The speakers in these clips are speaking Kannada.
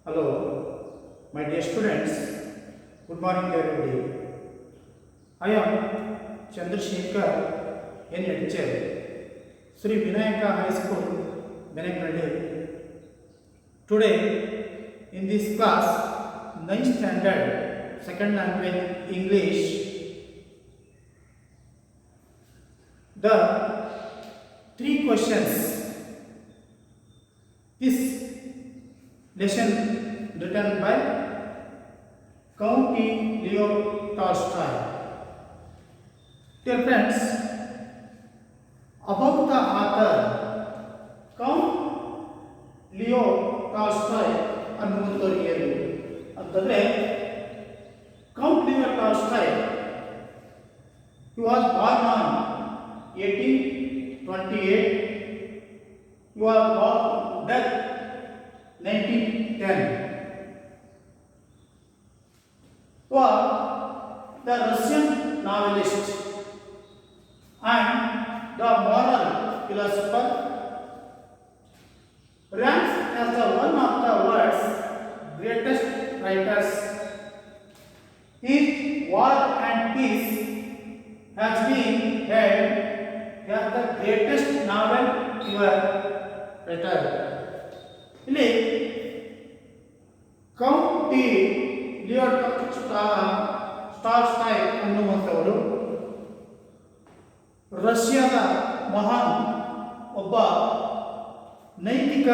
Hello, my dear students. Good morning to everybody. I am Chandrasekhar N. Edcher, Sri Vinayaka High School, Beneknalli. Today, in this class, 9th standard, second language English, the three questions. This lesson written by Count Leo Tolstoy. Dear friends, about the author Count Leo Tolstoy ಅನ್ನುವಂಥವ್ರು ಏನು ಅಂತಂದರೆ Count Leo Tolstoy, he was born on 1828. He was born death 1910. Was the Russian novelist and the moral philosopher, ranks as the one of the world's greatest writers. His War and Peace has been held as the greatest novel ever written. ಇಲ್ಲಿ ಕೌಂಟ್ ಲಿಯೋ ಟಾಲ್ಸ್ಟಾಯ್ ಅನ್ನುವಂಥವರು ರಷ್ಯಾದ ಮಹಾನ್ ಒಬ್ಬ ನೈತಿಕ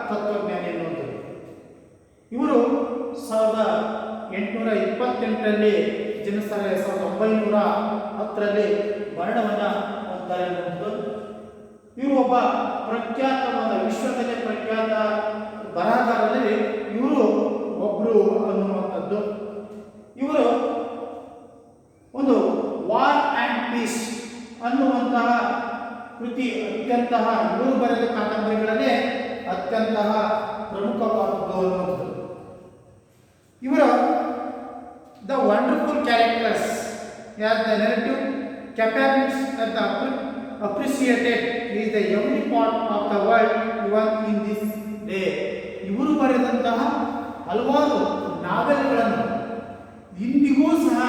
ತತ್ವಜ್ಞಾನಿ ಅನ್ನುವಂಥದ್ದು. ಇವರು 1828ರಲ್ಲಿ ಜನಿಸ್ತಾರೆ, 1910ರಲ್ಲಿ ಮರಣವನ್ನು ಹೊಂದ್ತಾರೆ ಅನ್ನುವಂಥದ್ದು. ಇವರು ಒಬ್ಬ ಪ್ರಖ್ಯಾತವಾದ, ವಿಶ್ವದಲ್ಲೇ ಪ್ರಖ್ಯಾತ ಬರಹಗಾರರಲ್ಲಿ ಇವರು ಒಬ್ಬರು ಅನ್ನುವಂಥದ್ದು. ಇವರು ಒಂದು ವಾರ್ ಆ್ಯಂಡ್ ಪೀಸ್ ಅನ್ನುವಂತಹ ಕೃತಿ ಅತ್ಯಂತಹ, ಇವರು ಬರೆದ ಕಾದಂಬರಿಗಳಲ್ಲೇ ಅತ್ಯಂತಹ ಪ್ರಮುಖವಾದದ್ದು ಅನ್ನುವಂಥದ್ದು. ಇವರು the wonderful characters as the narrative capabilities of the appreciated is the every part of the world even in this day. ಇವರು ಬರೆದಂತಹ ಹಲವಾರು ನಾವೆಲ್ಗಳನ್ನು ಇಂದಿಗೂ ಸಹ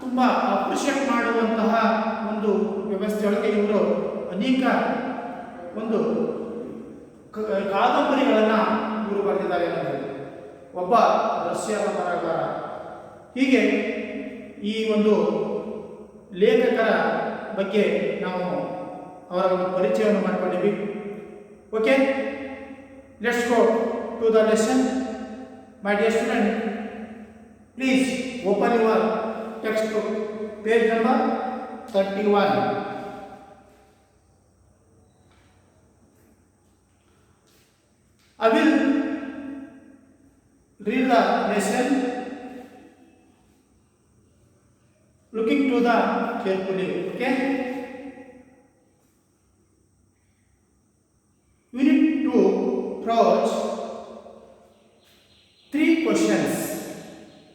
ತುಂಬ ಅಪ್ರಿಷಿಯೇಟ್ ಮಾಡುವಂತಹ ಒಂದು ವ್ಯವಸ್ಥೆಯೊಳಗೆ ಇವರು ಅನೇಕ ಒಂದು ಕಾದಂಬರಿಗಳನ್ನು ಇವರು ಬರೆದಿದ್ದಾರೆ ಅನ್ನೋದು. ಒಬ್ಬ ರಷ್ಯಾದ ಬರಹಗಾರ. ಹೀಗೆ ಈ ಒಂದು ಲೇಖಕರ ಬಗ್ಗೆ ನಾವು ಅವರ ಒಂದು ಪರಿಚಯವನ್ನು ಮಾಡಿಕೊಂಡಿವಿ. Okay, let's go to the lesson. My dear student, please open your text book, page number 31. I will read the lesson looking to the carefully. Okay, we need to approach three questions,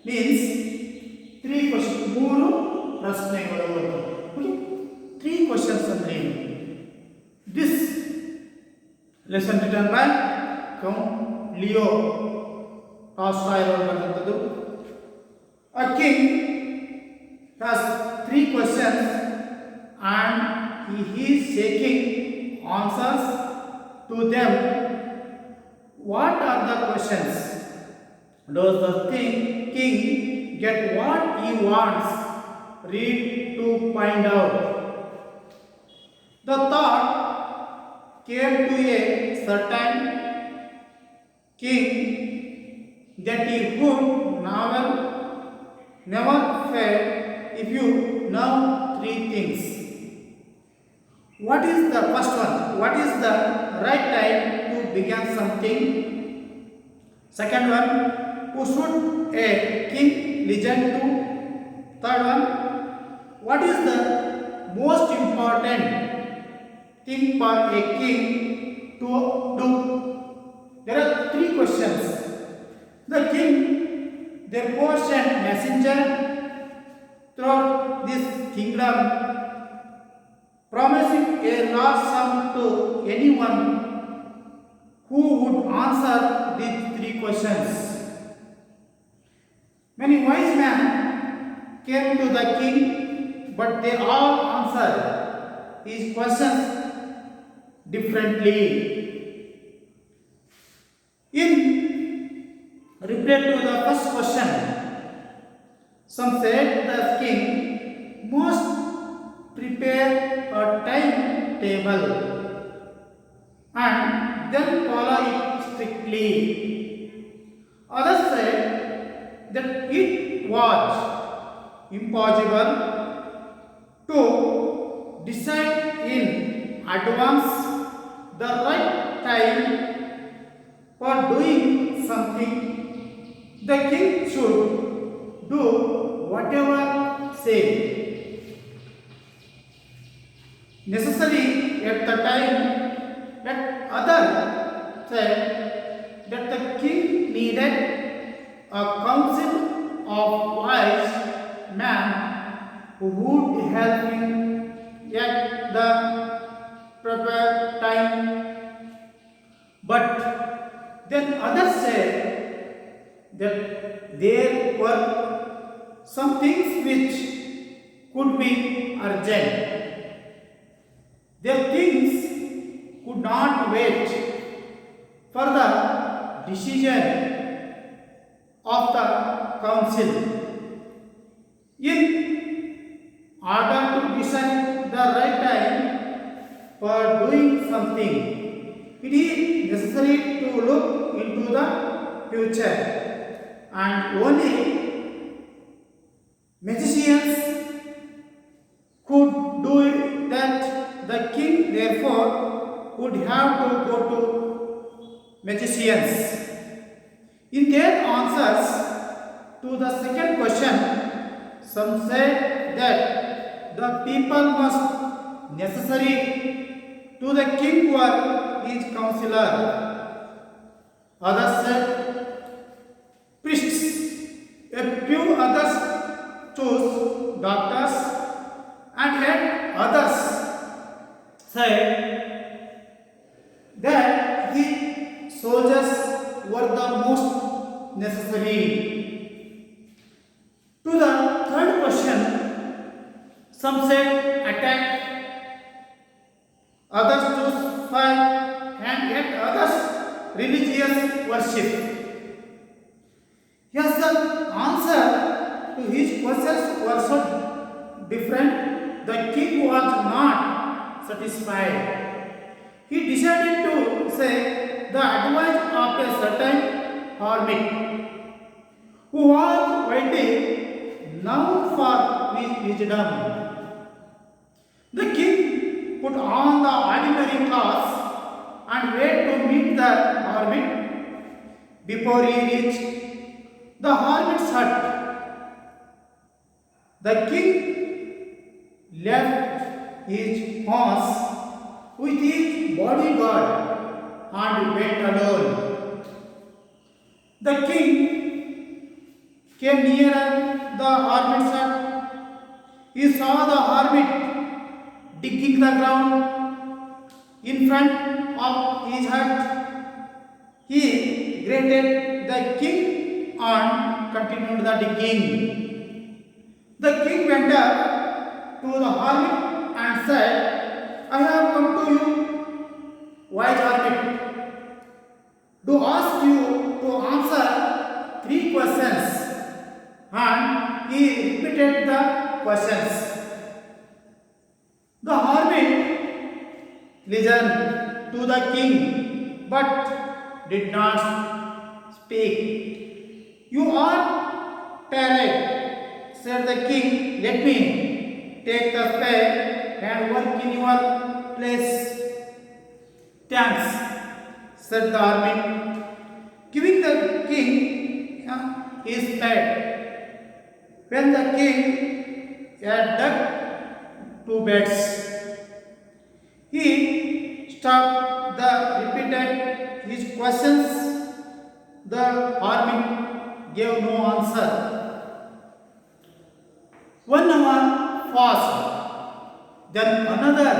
means three questions, ಮೂರು ಪ್ರಶ್ನೆಗಳು. Okay, three questions ಅಂದ್ರೆ this lesson written by Count Leo Tolstoy ಅವರು ಬರೆದಂಥದ್ದು. A king has three questions and he is seeking answers to them. What are the questions? Does the king get what he wants? Read to find out. The thought came to a certain king that he would never fail if you know three things. What is the first one? What is the right time to begin something? Second one, who should a king listen to? Third one, what is the most important thing for a king to do? There are three questions. The king therefore sent messenger throughout this kingdom, promising a large sum to anyone who would answer these three questions. Many wise men came to the king, but they all answered his questions differently. In reply to the first question, some said the king must prepare a timetable and then follow it strictly. Others said that it was impossible to decide in advance the right time for doing something. The king should do whatever said necessary at the time. That other said that the king needed a council of wise men who would help him at the proper time. But then others said that there were some things which could be urgent. Their things could not wait for the decision of the council. In order to decide the right time for doing something, it is necessary to look into the future, and only magicians could do it. That the king therefore would have to go to magicians. In their answers to the second question, some said that the people must necessary to the king were his counselor. Others said priests. A few others chose doctors, and yet others said that the soldiers were the most necessary. To the third question, some said attack, others chose fire, and yet others religious worship. Yes, the answer to his questions were so different. The king was not satisfied. He decided to say the advice of a certain hermit who was widely known for his wisdom. The king put on the ordinary clothes and went to meet the hermit. Before he reached the hermit's hut, the king left his horse with his bodyguard and went alone. The king came nearer the hermit's hut. He saw the hermit digging the ground in front of his hut. He greeted the king and continued the digging. The king went up to the hermit and said, I have come to you, wise hermit, to ask you to answer 3 questions. And he repeated the questions. The hermit listened to the king but did not speak. You are tired, said the king. Let me take the spade and work in your place. Thanks, said the hermit, giving the king his spade. When the king had dug 2 beds, he stopped the repeated his questions. The hermit gave no answer. 1 hour passed, then another.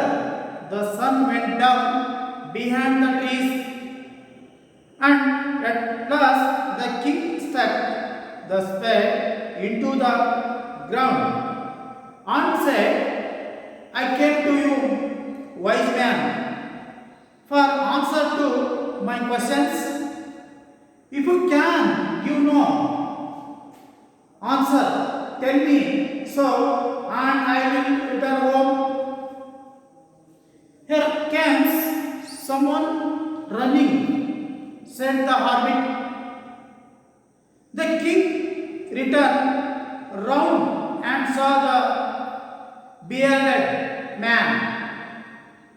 The sun went down behind the trees, And at last the king stuck the spade into the ground and said, I came to you, wise man, for answer to my questions. If you can, answer, tell me so, and I will return home. Here comes someone running, said the hermit. The king returned round and saw the bearded man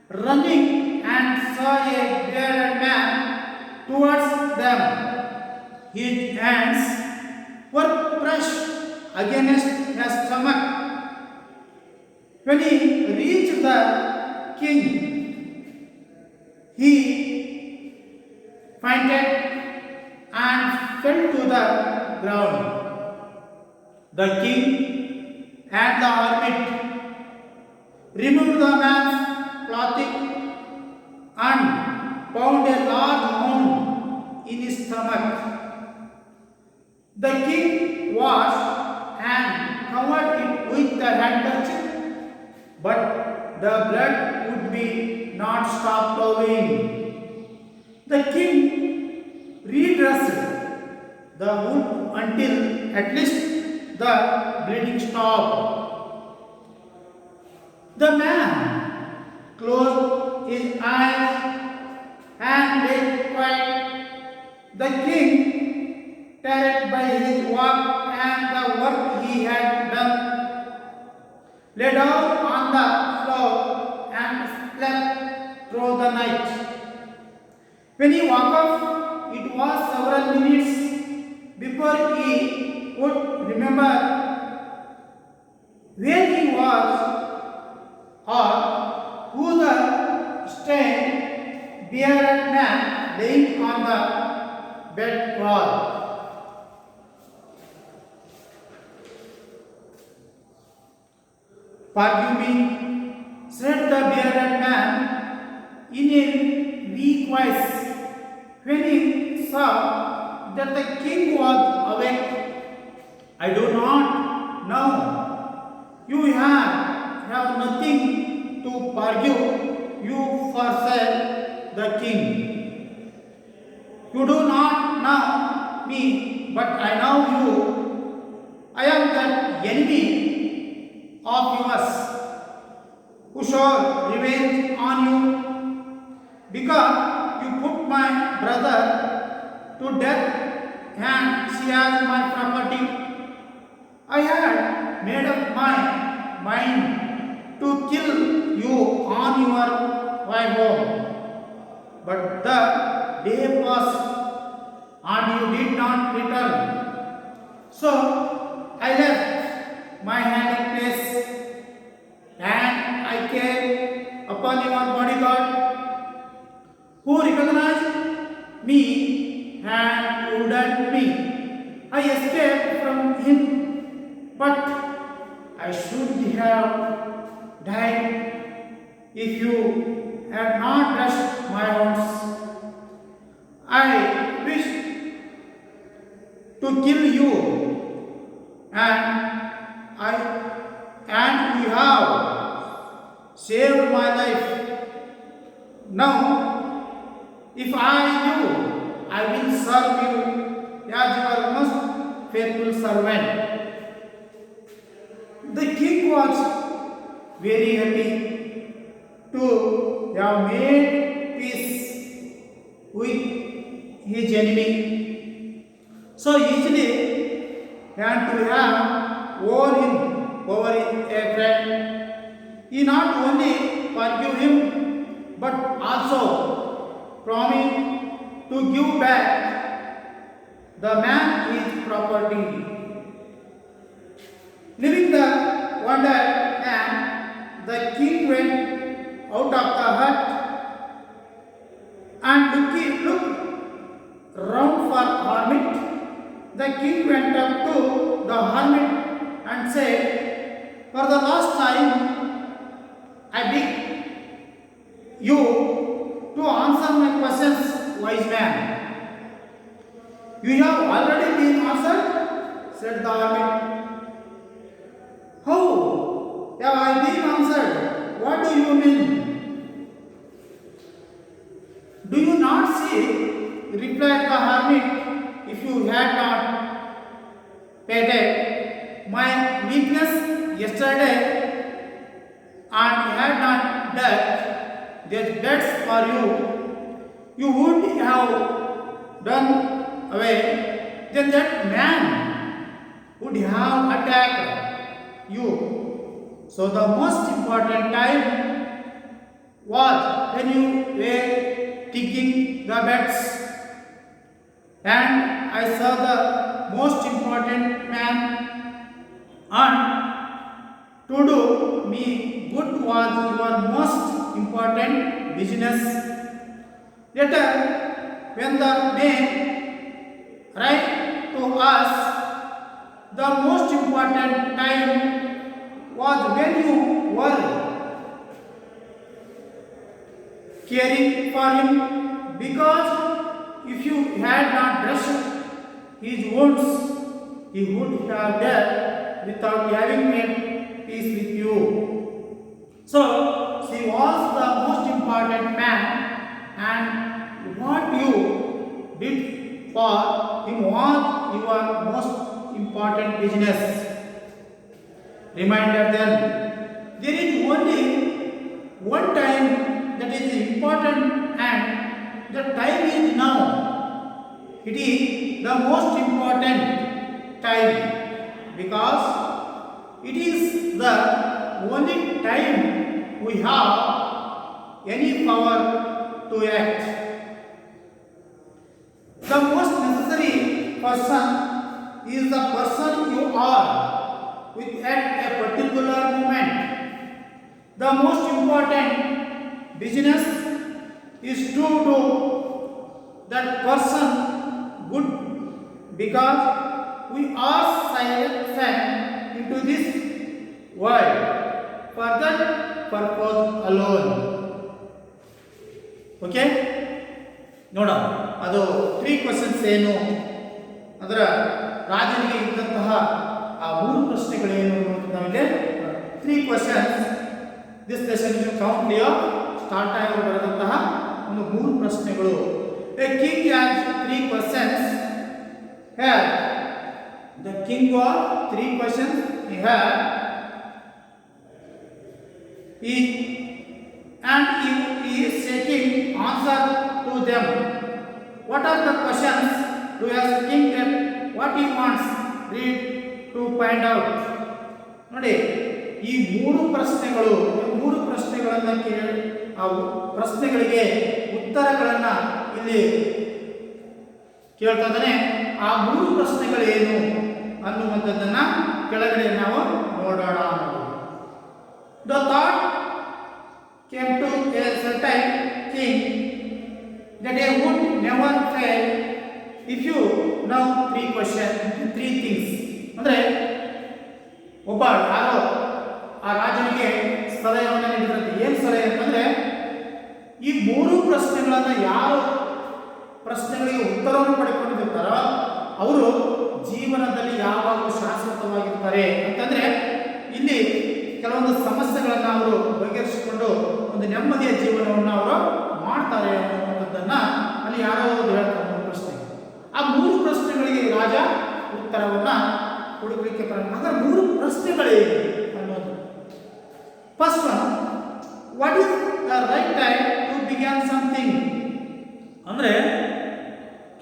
running and saw a bearded man towards them. His hands were pressed against his stomach. When he reached the king, he fainted and fell to the ground. The king and the hermit removed the man's clothing and found a large wound in his stomach. The king washed and covered it with the handkerchief, but the blood would be not stop flowing. The king redressed the wound until at least the bleeding stopped. The man closed his eyes and lay quiet. The king, tired by his work and the work he had done, lay down on the floor and slept through the night. When he woke up, it was several minutes before he could remember where he was or who the strange bearded man laying on the bed was. Forgive me, said the bearded man in a weak voice when he saw that the king was awake. I do not know. You have nothing to forgive you for, said the king. You do not know me, but I know you. I am the enemy of yours who shall revenge on you because you put my brother to death and seized my property. I had made up my mind to kill you on your way home, but the day passed and you did not return. So I left my hiding place and I came upon your bodyguard who recognized me and wounded me. I escaped from him, but I should have died if you had not dressed my wounds. I wish to kill you, and you have saved my life. Now, if I knew, I will serve you as your most faithful servant. The king was very happy to have made peace with his enemy so easily and to have won him over a friend. He not only forgave him but also promised to give back the man his property. Leaving the wounded man, the king went out of the hut and looked round for hermit. The king went up to the hermit and said, for the last time, I beg you to answer my questions, wise man. You have already been answered, said the hermit. How have I been answered? What do you mean? Do you not see, replied the hermit, if you had not paid my weakness yesterday and had not dug these beds for you, you would have done away, then that man would have attacked you. So the most important time was when you were digging the beds, and I saw the most important man, and to do me good was your most important business. Later, when the man write to us, the most important time was when you were caring for him, because if you had not dressed his wounds, he would have died without having made peace with you. So, she was the most important man, and what you did for him was your most important business. Reminder then, there is only one time that is important, and the time is now. It is the most important time because it is the only time we have any power to act. The most necessary person is the person you are with at a particular moment. The most important business is to do that person good, because we are sent into this world for that purpose alone. Okay? ನೋಡ ಅದು 3 ಕ್ವೆಶ್ಚನ್ಸ್ ಏನು, ಅದರ ರಾಜನಿಗೆ ಇದ್ದಂತಹ ಆ 3 ಪ್ರಶ್ನೆಗಳೇನು ಅಂತ ನಾವಿಲ್ಲಿ 3 questions this lesson is count here start ಆಗಿ ಬರೆದಂತಹ ಒಂದು 3 ಪ್ರಶ್ನೆಗಳು. A king has 3 questions here. The king got 3 questions here. He is seeking answer to them. What are the questions? To ask king that what he wants read to find out. ನೋಡಿ, ಈ 3 ಪ್ರಶ್ನೆಗಳು, 3 ಪ್ರಶ್ನೆಗಳನ್ನು ಕೇಳಿ ಆ ಪ್ರಶ್ನೆಗಳಿಗೆ ಉತ್ತರಗಳನ್ನು ಇಲ್ಲಿ ಕೇಳ್ತಾ ಇದ್ದಾನೆ. ಆ 3 ಪ್ರಶ್ನೆಗಳೇನು ಅನ್ನುವಂಥದ್ದನ್ನ ಕೆಳಗಡೆ ನಾವು ನೋಡೋಣ. The thought came to a certain king that he would never fail if you know 3 things. ಅಂದ್ರೆ ಒಬ್ಬ ಯಾರೋ ಆ ರಾಜನಿಗೆ ಸಲಹೆಯನ್ನು ನೀಡಿದಂತೆ. ಏನು ಸಲಹೆ ಅಂತಂದ್ರೆ, ಈ 3 ಪ್ರಶ್ನೆಗಳನ್ನು ಯಾರು ಪ್ರಶ್ನೆಗಳಿಗೆ ಉತ್ತರವನ್ನು ಪಡೆದುಕೊಂಡಿರ್ತಾರೋ ಅವರು ಜೀವನದಲ್ಲಿ ಯಾವಾಗಲೂ ಶಾಶ್ವತವಾಗಿರ್ತಾರೆ. ಅಂತಂದ್ರೆ ಇಲ್ಲಿ ಕೆಲವೊಂದು ಸಮಸ್ಯೆಗಳನ್ನು ಅವರು ಬಗೆಹರಿಸಿಕೊಂಡು ಒಂದು ನೆಮ್ಮದಿಯ ಜೀವನವನ್ನು ಅವರು ಮಾಡ್ತಾರೆ ಅನ್ನುವಂಥದ್ದನ್ನ ಅಲ್ಲಿ ಯಾರೋ ಹೇಳ್ತಾರೆ 3 ಪ್ರಶ್ನೆ. ಆ 3 ಪ್ರಶ್ನೆಗಳಿಗೆ ರಾಜ ಉತ್ತರವನ್ನ ಹುಡುಕಲಿಕ್ಕೆ ಪ್ರಾರಂಭ. ಹಾಗಾದ್ರೆ 3 ಪ್ರಶ್ನೆಗಳೇನು ಅನ್ನೋದು. First one, what is the right time to begin something? ಅಂದ್ರೆ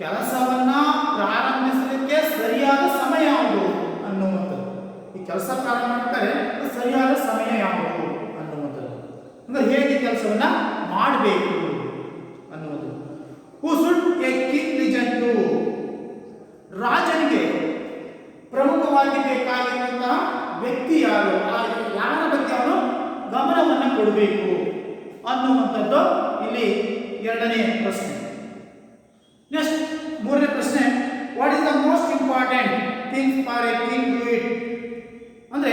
ಕೆಲಸವನ್ನ ಪ್ರಾರಂಭಿಸಲಿಕ್ಕೆ ಸರಿಯಾದ ಸಮಯ ಯಾವುದು ಅನ್ನುವಂಥದ್ದು. ಈ ಕೆಲಸ ಪ್ರಾರಂಭ ಮಾಡ್ತಾರೆ, ಸರಿಯಾದ ಸಮಯ ಯಾವುದು ಅನ್ನುವಂಥದ್ದು. ಅಂದ್ರೆ ಹೇಗೆ ಕೆಲಸವನ್ನ ಮಾಡಬೇಕು ಅನ್ನುವುದು. Who should a king listen to? ರಾಜನಿಗೆ ಪ್ರಮುಖವಾಗಿ ಬೇಕಾಗಿರುವಂತಹ ವ್ಯಕ್ತಿ ಯಾರು, ಯಾರ ಬಗ್ಗೆ ಅವನು ಗಮನವನ್ನು ಕೊಡಬೇಕು ಅನ್ನುವಂಥದ್ದು ಇಲ್ಲಿ 2ನೇ ಪ್ರಶ್ನೆ. ನೆಕ್ಸ್ಟ್ 3ನೇ ಪ್ರಶ್ನೆ, what is the most important thing for a king to it? ಅಂದ್ರೆ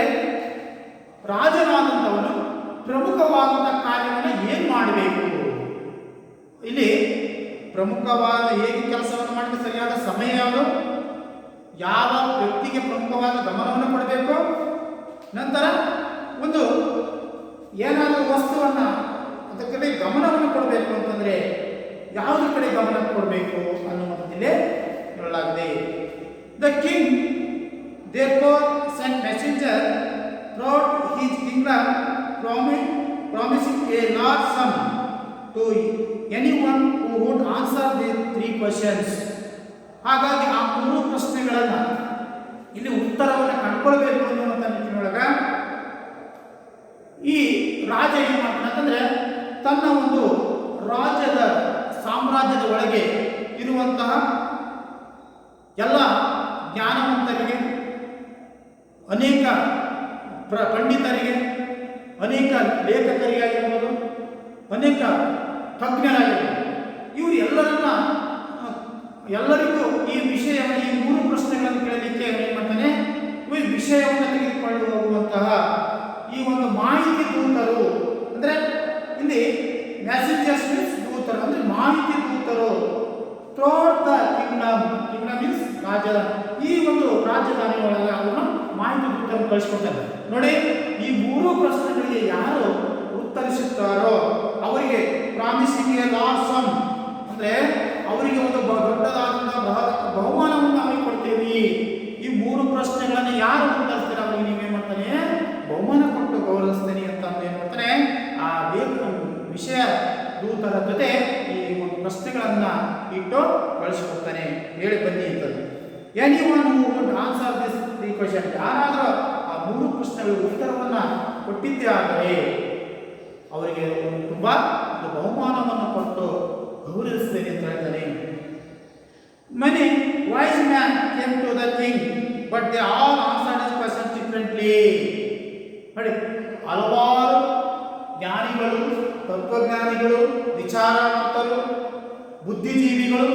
ರಾಜನಾದಂಥವನು ಪ್ರಮುಖವಾದಂತಹ ಕಾರ್ಯವನ್ನು ಏನು ಮಾಡಬೇಕು? ಇಲ್ಲಿ ಪ್ರಮುಖವಾದ ಹೇಗೆ ಕೆಲಸವನ್ನು ಮಾಡಲಿಕ್ಕೆ ಸರಿಯಾದ ಸಮಯ ಯಾವುದು, ಯಾವ ವ್ಯಕ್ತಿಗೆ ಪ್ರಮುಖವಾದ ಗಮನವನ್ನು ಕೊಡಬೇಕು, ನಂತರ ಒಂದು ಏನಾದರೂ ವಸ್ತುವನ್ನು ಅದರ ಕಡೆ ಗಮನವನ್ನು ಕೊಡಬೇಕು ಅಂತಂದರೆ ಯಾವುದ್ರ ಕಡೆ ಗಮನ ಕೊಡಬೇಕು ಅನ್ನುವಂಥದ್ದಿಲ್ಲೇ ಹೇಳಲಾಗಿದೆ. The king therefore sent messenger throughout his kingdom promising a large sum to anyone who would answer the 3 questions. ಹಾಗಾಗಿ ಆ 3 ಪ್ರಶ್ನೆಗಳನ್ನು ಇಲ್ಲಿ ಉತ್ತರವನ್ನು ಕಂಡುಕೊಳ್ಬೇಕು ಅನ್ನುವಂಥ ನಿಟ್ಟಿನೊಳಗ ಈ ರಾಜ ಏನು ಮಾಡ್ತಾನೆ ಅಂತಂದ್ರೆ ತನ್ನ ಒಂದು ರಾಜ್ಯದ ಸಾಮ್ರಾಜ್ಯದ ಒಳಗೆ ಇರುವಂತಹ ಎಲ್ಲ ಜ್ಞಾನವಂತರಿಗೆ, ಅನೇಕ ಪಂಡಿತರಿಗೆ, ಅನೇಕ ಲೇಖಕರಿಗಾಗಿರ್ಬೋದು, ಅನೇಕ ತಜ್ಞರಾಗಿರ್ಬೋದು, ಇವರು ಎಲ್ಲರಿಗೂ ಈ ವಿಷಯವನ್ನು, ಈ 3 ಪ್ರಶ್ನೆಗಳನ್ನು ಕೇಳಲಿಕ್ಕೆ ಏನು ಮಾಡ್ತಾನೆ, ಈ ವಿಷಯವನ್ನು ತೆಗೆದುಕೊಂಡು ಹೋಗುವಂತಹ ಈ ಒಂದು ಮಾಹಿತಿ ದೂತರು, ಅಂದರೆ ಇಲ್ಲಿ ಮೆಸೇಜರ್ಸ್ ಮೀನ್ಸ್ ದೂತರು, ಅಂದರೆ ಮಾಹಿತಿ ದೂತರು ಥ್ರೂಔಟ್ ದ ಕಿಂಗ್ಡಮ್ ಮೀನ್ಸ್ ರಾಜಧಾನಿ, ಈ ಒಂದು ರಾಜಧಾನಿ ಒಳಗೆ ಅವನು ಮಾಹಿತಿ ದೂತರನ್ನು ಕಳಿಸ್ಕೊಡ್ತಾರೆ. ನೋಡಿ, ಈ 3 ಪ್ರಶ್ನೆಗಳಿಗೆ ಯಾರು ಉತ್ತರಿಸುತ್ತಾರೋ ಅವರಿಗೆ ಪ್ರಾಮಿಸಿಂಗ್ ಎ ಲಾರ್ಜ್ ಸಮ್, ಅಂದರೆ ಅವರಿಗೆ ಒಂದು ದೊಡ್ಡದಾದಂತಹ ಬಹುಮಾನವನ್ನು ನಾವು ಕೊಡ್ತೀವಿ. ಈ 3 ಪ್ರಶ್ನೆಗಳನ್ನು ಯಾರು ಉತ್ತರಿಸ್ತಾರೆ ಅವರಿಗೆ ನೀವೇನು ಮಾಡ್ತಾನೆ, ಬಹುಮಾನ ಕೊಟ್ಟು ಗೌರವಿಸ್ತೇನೆ ಅಂತ ಏನು ಮಾಡ್ತಾನೆ, ಆ ವಿಷಯ ದೂತರ ಜೊತೆ ಈ ಒಂದು ಪ್ರಶ್ನೆಗಳನ್ನು ಇಟ್ಟು ಕಳಿಸಿಕೊಡ್ತಾನೆ. ಹೇಳಿ ಬನ್ನಿ ಅಂತದ್ದು. Anyone who would answer this 3 question, ಯಾರಾದರೂ ಆ 3 ಪ್ರಶ್ನೆಗಳಿಗೆ ಉತ್ತರವನ್ನು ಕೊಟ್ಟಿದ್ದೇ ಆದರೆ ಅವರಿಗೆ ತುಂಬ ಒಂದು ಬಹುಮಾನವನ್ನು ಕೊಟ್ಟು ಗೌರವಿಸ್ತೇನೆ ಅಂತ ಹೇಳ್ತಾನೆ. Many wise men came to the king, but they all answered his questions differently. ನೋಡಿ, ಹಲವಾರು ಜ್ಞಾನಿಗಳು, ತತ್ವಜ್ಞಾನಿಗಳು, ವಿಚಾರವಂತರು, ಬುದ್ಧಿಜೀವಿಗಳು,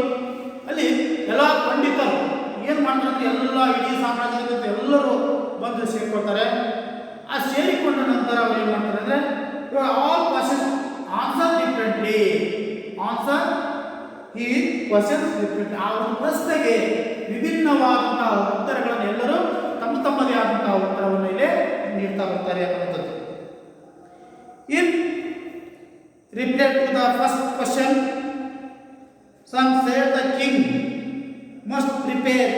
ಅಲ್ಲಿ ಎಲ್ಲ ಪಂಡಿತರು ಏನು ಮಾಡ್ತಾರೆ, ಎಲ್ಲ ಇಡೀ ಸಾಮ್ರಾಜ್ಯದ ಎಲ್ಲರೂ ಬಂದು ಸೇರಿಕೊಳ್ತಾರೆ. ಆ ಸೇರಿಕೊಂಡ ನಂತರ ಅವ್ರು ಏನು ಮಾಡ್ತಾರೆ ಅಂದರೆ, all questions answer differently, answer ಈ ಕ್ವಶನ್ಸ್ ಡಿಫ್ರೆಂಟ್, ಆ ಒಂದು ಪ್ರಶ್ನೆಗೆ ವಿಭಿನ್ನವಾದಂತಹ ಉತ್ತರಗಳನ್ನು ಎಲ್ಲರೂ ತಮ್ಮದೇ ಆದಂತಹ ಉತ್ತರವನ್ನು ಇಲ್ಲಿ ನೀಡ್ತಾ ಬರ್ತಾರೆ ಅನ್ನುವಂಥದ್ದು. In reply to the first question, some said the king must prepare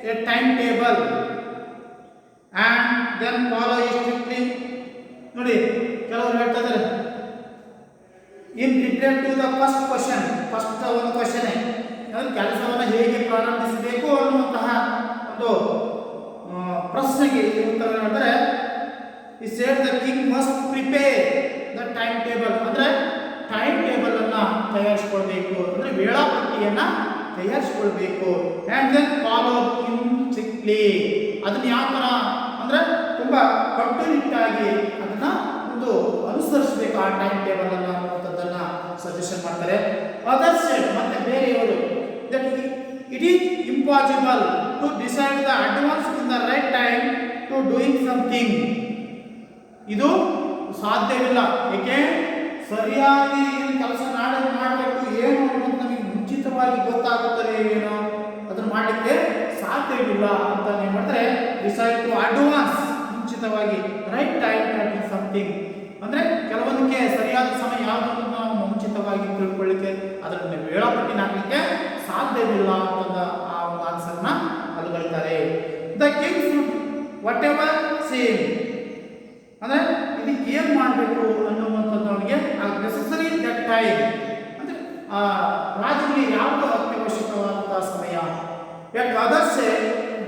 a timetable and then follow it strictly. ನೋಡಿ, ಕೆಲವರು ಹೇಳ್ತಾ ಇದ್ದಾರೆ in reply to the first question, first ಒಂದು ಕ್ವಶನ್ ಕೆಲಸವನ್ನು ಹೇಗೆ ಪ್ರಾರಂಭಿಸಬೇಕು ಅನ್ನುವಂತಹ ಒಂದು ಪ್ರಶ್ನೆಗೆ ಉತ್ತರ ಹೇಳ್ತಾರೆ. He said the king must prepare the time table, ಅಂದರೆ ಟೈಮ್ ಟೇಬಲ್ ಅನ್ನು ತಯಾರಿಸಿಕೊಳ್ಬೇಕು, ಅಂದರೆ ವೇಳಾಪಟ್ಟಿಯನ್ನು ತಯಾರಿಸಿಕೊಳ್ಬೇಕು. And then follow in strictly, ಅದನ್ನು ಯಾವ ಥರ ಅಂದರೆ ತುಂಬ ಕಟ್ಟುನಿಟ್ಟಾಗಿ ಅದನ್ನು ಒಂದು ಅನುಸರಿಸಬೇಕು ಆ ಟೈಮ್ ಟೇಬಲ್ ಅನ್ನು ಅನ್ನುವಂಥದ್ದನ್ನು ಸಜೆಷನ್ ಮಾಡ್ತಾರೆ. ಅದರ್ ಸೈಡ್ ಮತ್ತೆ ಬೇರೆಯವರು that it is impossible to decide the advance in the right time to doing something, ಇದು ಸಾಧ್ಯವಿಲ್ಲ. ಏಕೆ, ಸರಿಯಾಗಿ ಏನು ಕೆಲಸ ಮಾಡಬೇಕು ಏನು ಅನ್ನೋದು ನಮಗೆ ಮುಂಚಿತವಾಗಿ ಗೊತ್ತಾಗುತ್ತದೆ, ಏನೋ ಅದನ್ನು ಮಾಡಲಿಕ್ಕೆ ಸಾಧ್ಯವಿಲ್ಲ ಅಂತ ಏನು ಮಾಡ್ತಾರೆ, ಡಿಸೈಡ್ ಟು ಅಡ್ವಾನ್ಸ್, ಮುಂಚಿತವಾಗಿ ರೈಟ್ ಟೈಮ್ ಟು ಸಮಥಿಂಗ್, ಅಂದರೆ ಕೆಲವೊಂದಕ್ಕೆ ಸರಿಯಾದ ಸಮಯ ಯಾವುದನ್ನು ನಾವು ಮುಂಚಿತವಾಗಿ ತಿಳ್ಕೊಳ್ಳಿಕ್ಕೆ ಅದನ್ನು ವೇಳಾಪಟ್ಟಿನ ಹಾಕಲಿಕ್ಕೆ ಸಾಧ್ಯವಿಲ್ಲ ಅಂತ ಆ ಒಂದು ಆನ್ಸರ್ನ ಅಲ್ಲಿ ಬರೀತಾರೆ. The king should what ever same, ಅಂದರೆ ಇದಕ್ಕೆ ಏನು ಮಾಡಬೇಕು ಅನ್ನುವಂಥದ್ದು ಅವನಿಗೆ ನೆಸೆಸರಿ ದಟ್ ಟೈಮ್, ಅಂದರೆ ಆ ರಾಜನಿಗೆ ಯಾವುದು ಅತ್ಯವಶ್ಯಕವಾದಂತಹ ಸಮಯ. Yet others say